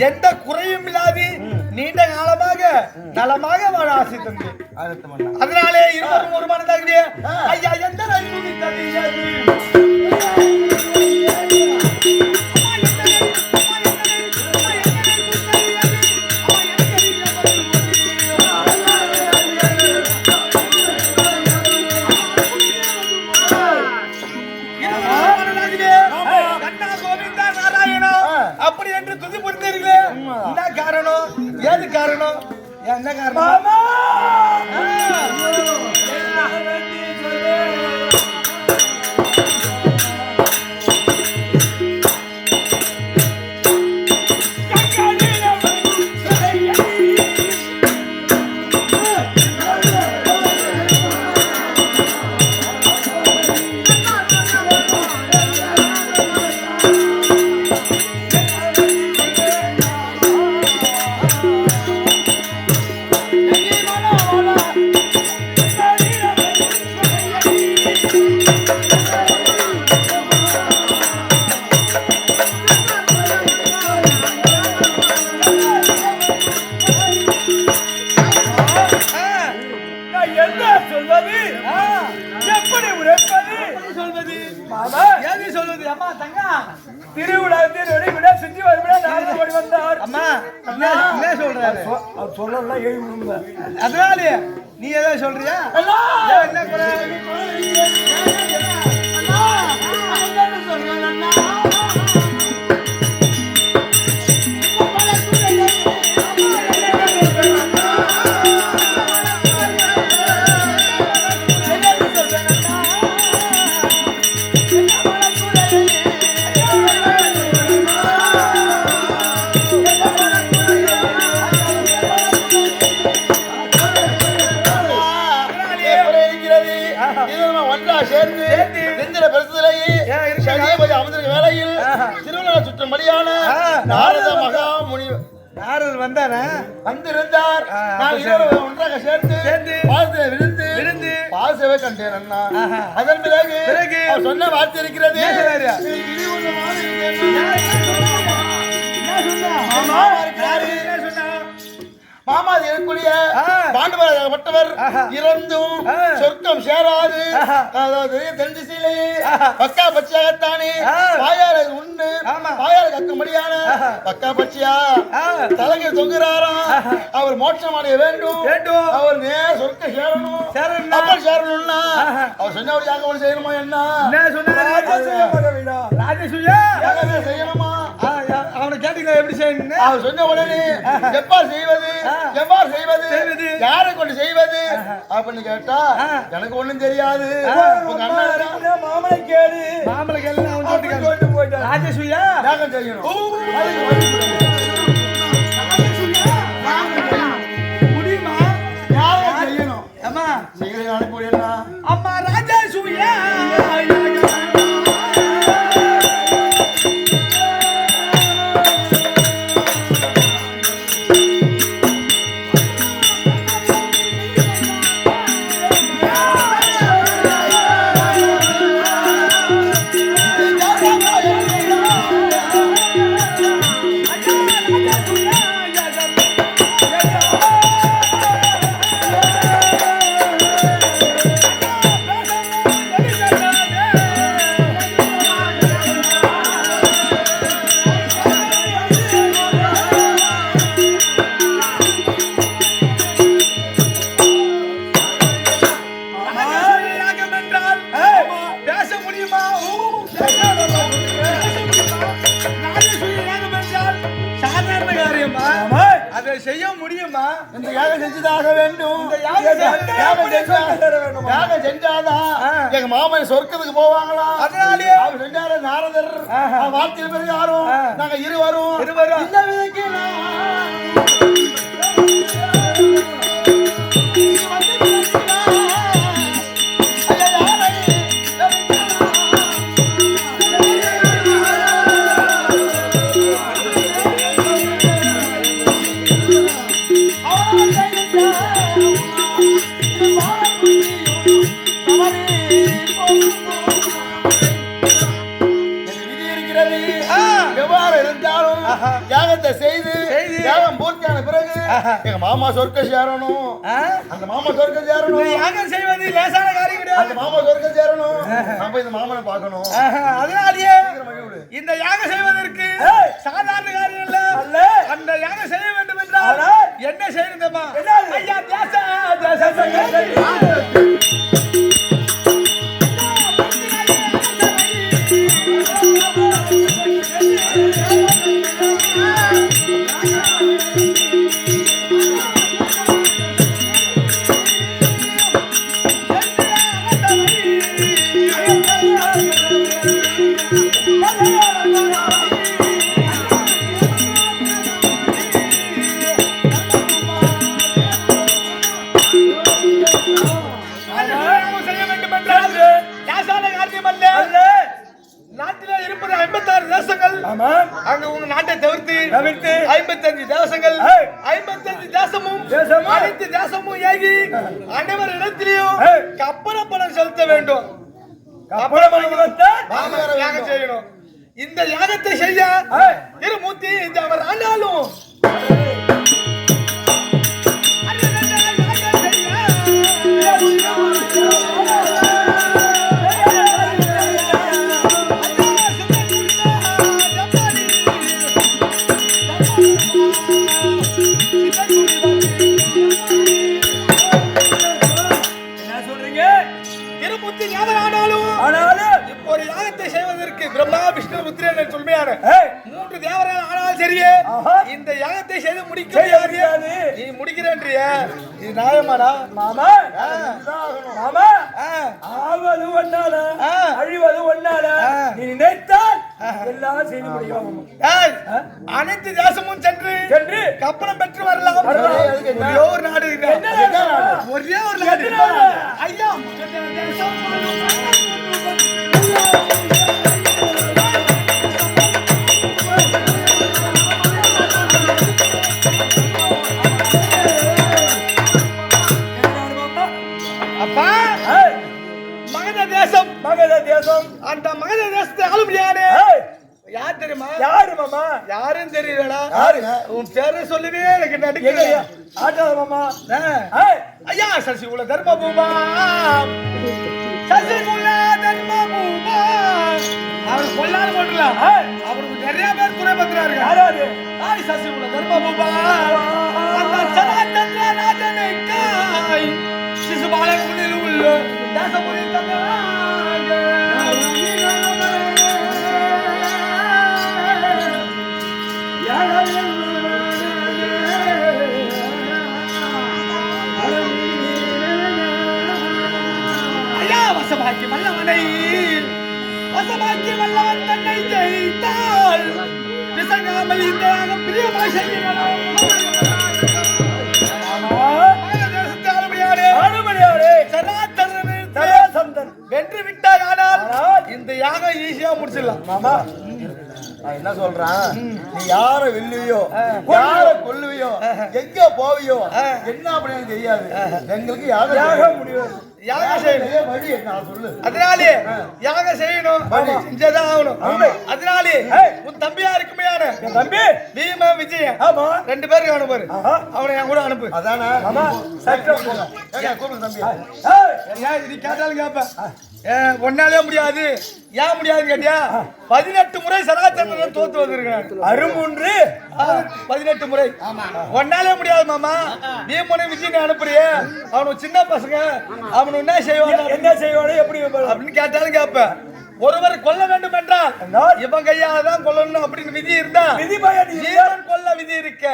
Speaker 1: எந்த குறையும் இல்லாது நீண்ட காலமாக நலமாக வாழ ஆசை தந்து அதனாலே இருவரும் ஒரு மனதாகவே ஐயா எந்த அப்படி என்று துதி புரிந்தீர்களே என்ன காரணம் ஏது காரணம் என்ன காரணம் அதனால நீ ஏதாவது சொல்றியா என்ன
Speaker 2: சேர்ந்து நெஞ்சில பெருசுலையே சனியபதி அமர்ந்திருக்க வேளையில் திருவிழா சுற்றும்படியான நாரத மகா முனி
Speaker 1: நாரதர் வந்தாரா?
Speaker 2: வந்திருந்தார். நான் இருவரும் ஒன்றாக சேர்ந்து பாசத்தை விழுந்து பாசவே கண்டேன் அண்ணா. அதன் பிறகு அவர் சொன்ன வார்த்தை இருக்கிறது. மாமா இருக்கக்கூடிய பாண்டவராகப்பட்டவர் இறந்தும் சொர்க்கம் சேராது, அதாவது தென் திசையிலேயே பக்கா பட்சியாகத்தானே வாயார உண்ணு வாயார கக்கும்படியான பக்கா பட்சியா தலைக்கு தொங்குறாராம். அவர் மோட்சம் அடைய வேண்டும், அவர் நேர சொர்க்கம் சேரணும். அப்படி சேரணும்னா அவர் சொன்னபடி யாகம் செய்யணுமா? என்ன செய்யணுமா?
Speaker 1: அவனை கேட்டீங்களா எப்படி செய்யணும்?
Speaker 2: அவர் சொன்ன உடனே எவ்வாறு செய்வது யாரை கொண்டு செய்வது அப்படின்னு கேட்டா எனக்கு ஒண்ணும் தெரியாது.
Speaker 1: மாமலை கேளு அவன் சொல்லிட்டு போயிட்டான். ராஜேஸ்வரியா
Speaker 2: யாகம் செய்யணும்.
Speaker 1: முடியுமா?
Speaker 2: யாகம் செய்யணும்.
Speaker 1: அம்மா
Speaker 2: செய்ய அனுப்பினா
Speaker 1: அம்மா ராஜேஸ்வரியா செய்ய முடியுமா?
Speaker 2: இந்த யாகம் செஞ்சுதாக வேண்டும்.
Speaker 1: இந்த
Speaker 2: யாகம் செஞ்சாதான் எங்க மாமன் சொர்க்கத்துக்கு போவாங்களா?
Speaker 1: அதனாலே
Speaker 2: அவர் செஞ்சாரு நாரதர் வார்த்தையில் பிறகு யாரும் நாங்க இருவரும் இந்த விதைக்கு யாகத்தை செய்து யாகம் பூர்த்தியான பிறகு எங்க மாமா சொர்க்கம் சேரணும். அந்த மாமா சொர்க்கம் சேரணும்.
Speaker 1: யாகம் செய்வது லேசான காரியம் கிடையாது.
Speaker 2: அந்த மாமா சொர்க்கம் சேரணும். நம்ம இந்த மாமனை பார்க்கணும்.
Speaker 1: அதனாலேயே இந்த யாகம் செய்வதற்கு சாதாரண காரியம் இல்ல. அந்த யாகம் செய்ய வேண்டும் என்றால் என்ன செய்யணுமா? ஐயா நாட்டில இருப்பது 56 தேசங்கள். அங்க உங்க நாட்டை தவிர்த்து 55 தேசங்கள். 55 தேசமும் அனைத்து தேசமும் ஏகி அனைவர் இடத்திலையும் கப்பல பணம் செலுத்த வேண்டும். கப்பல பணம் யாகம் செய்யணும். இந்த யாகத்தை செய்ய இருமூர்த்தி அவர் ஆனாலும் பிரம்மா விஷ்ணு ருத்ரன் சொல்மையான 3 தேவர்கள் ஆனால் சரியே இந்த யாகத்தை செய்து முடிக்க முடியாது. நீ முடிக்கிறேன்றிய இது நியாயமாடா? மாமா மாமா ஆவது ஒன்னால அழிவது ஒன்னால நீ நினைத்தால் எல்லாம் செய்து முடியும். அனைத்து தேசமும் சென்று கப்பலம் பெற்று வரலாம். ஒரே ஒரு நாடு, ஒரே ஒரு நாடு ஐயா
Speaker 2: மகத தேசம்.
Speaker 1: அந்த மகத தேசத்தை ஆளும் யாரு?
Speaker 2: ஏய்,
Speaker 1: யார் தெரியுமா?
Speaker 2: யாரு மாமா?
Speaker 1: யாரும் தெரியலடா.
Speaker 2: யாருங்க?
Speaker 1: உன் பேரை சொல்லவே எனக்கு
Speaker 2: எங்க
Speaker 1: நடிக்க
Speaker 2: ஆட்டாத மாமா.
Speaker 1: ஐயா சசிகுல தர்மபூமா, சசிகுல தர்மபூமா. அவர் கொல்லாத போட்டுலாம். அவருக்கு நிறைய பேர் துணை பத்திராரு.
Speaker 2: யாராரு?
Speaker 1: சசிகுல தர்மபூமா, அந்த சனாதன ராஜனை காய் சிசுபாலன் முன்னில் உள்ள தேசமுறை தந்தாங்க. ஐயா வசமாக்கி வல்லவனை, வசமாக்கி வல்லவன் தன்னை ஜெயித்தால் பிசங்காமல் இந்த பிரியமாய் செய்கிறோம். தேசத்தை ஆளுமையாரே சனாதனன் வென்று விட்டாய். ஆனால் இந்த யாகம் ஈஸியா முடிச்சிடலாம்
Speaker 2: மாமா. நான் என்ன சொல்றேன், நீ யார வெல்லுவியோ, யார கொல்லுவியோ, எங்க போவியோ, என்ன அப்படின்னு தெரியாது. எங்களுக்கு யாகம் முடியாது.
Speaker 1: யாகம் செய்யணும்
Speaker 2: வழி என்ன சொல்லு.
Speaker 1: அதனாலே யாகம் செய்யணும், செஞ்சதான் ஆகணும். அதனாலே உன் தம்பியா இருக்குமே
Speaker 2: என் தம்பி
Speaker 1: பீம விஜயன்,
Speaker 2: ஆமா,
Speaker 1: 2 பேருக்கு அனுப்பு. அவனை என் கூட அனுப்பு.
Speaker 2: அதானே மாமா. சட்டம் போங்க. கூப்பிடு தம்பி.
Speaker 1: ஏன் இது கேட்டாலும் கேப்ப. ஒன்னாலே முடியாது. ஏன் முடியாதுன்னு கேட்டியா? 18 முறை சனாதனன் தோத்து வந்திருக்கான்.
Speaker 2: அருமுன்று
Speaker 1: 18 முறை. ஒன்னாலே முடியாது மாமா. பீமனை விஜயனை அனுப்புறியே, அவனுக்கு சின்ன பசங்க, அவனு என்ன செய்வான்,
Speaker 2: என்ன செய்வானோ எப்படி
Speaker 1: அப்படின்னு கேட்டாலும் கேப்ப. ஒருவர் கொல்ல வேண்டும் என்றால் இவன் கையாலதான் கொல்லணும் அப்படின்னு விதி இருந்தா,
Speaker 2: விதி பயன்
Speaker 1: ஜீவன் கொல்ல விதி இருக்க.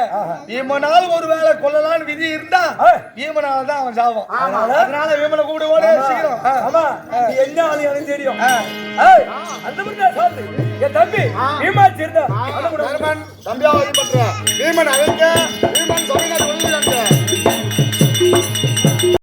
Speaker 1: பீமனால் ஒருவேளை கொல்லலான்னு விதி இருந்தா பீமனால தான் அவன் சாவான். அதனால பீமனை கூப்பிடு, ஓட சீக்கிரம்.
Speaker 2: ஆமா, நீ என்ன ஆளு எனக்கு தெரியும். அந்த மாதிரி நான் சொல்லு. என் தம்பி பீமா சேர்ந்தா
Speaker 3: தம்பியா பண்ற பீமன் அழைக்க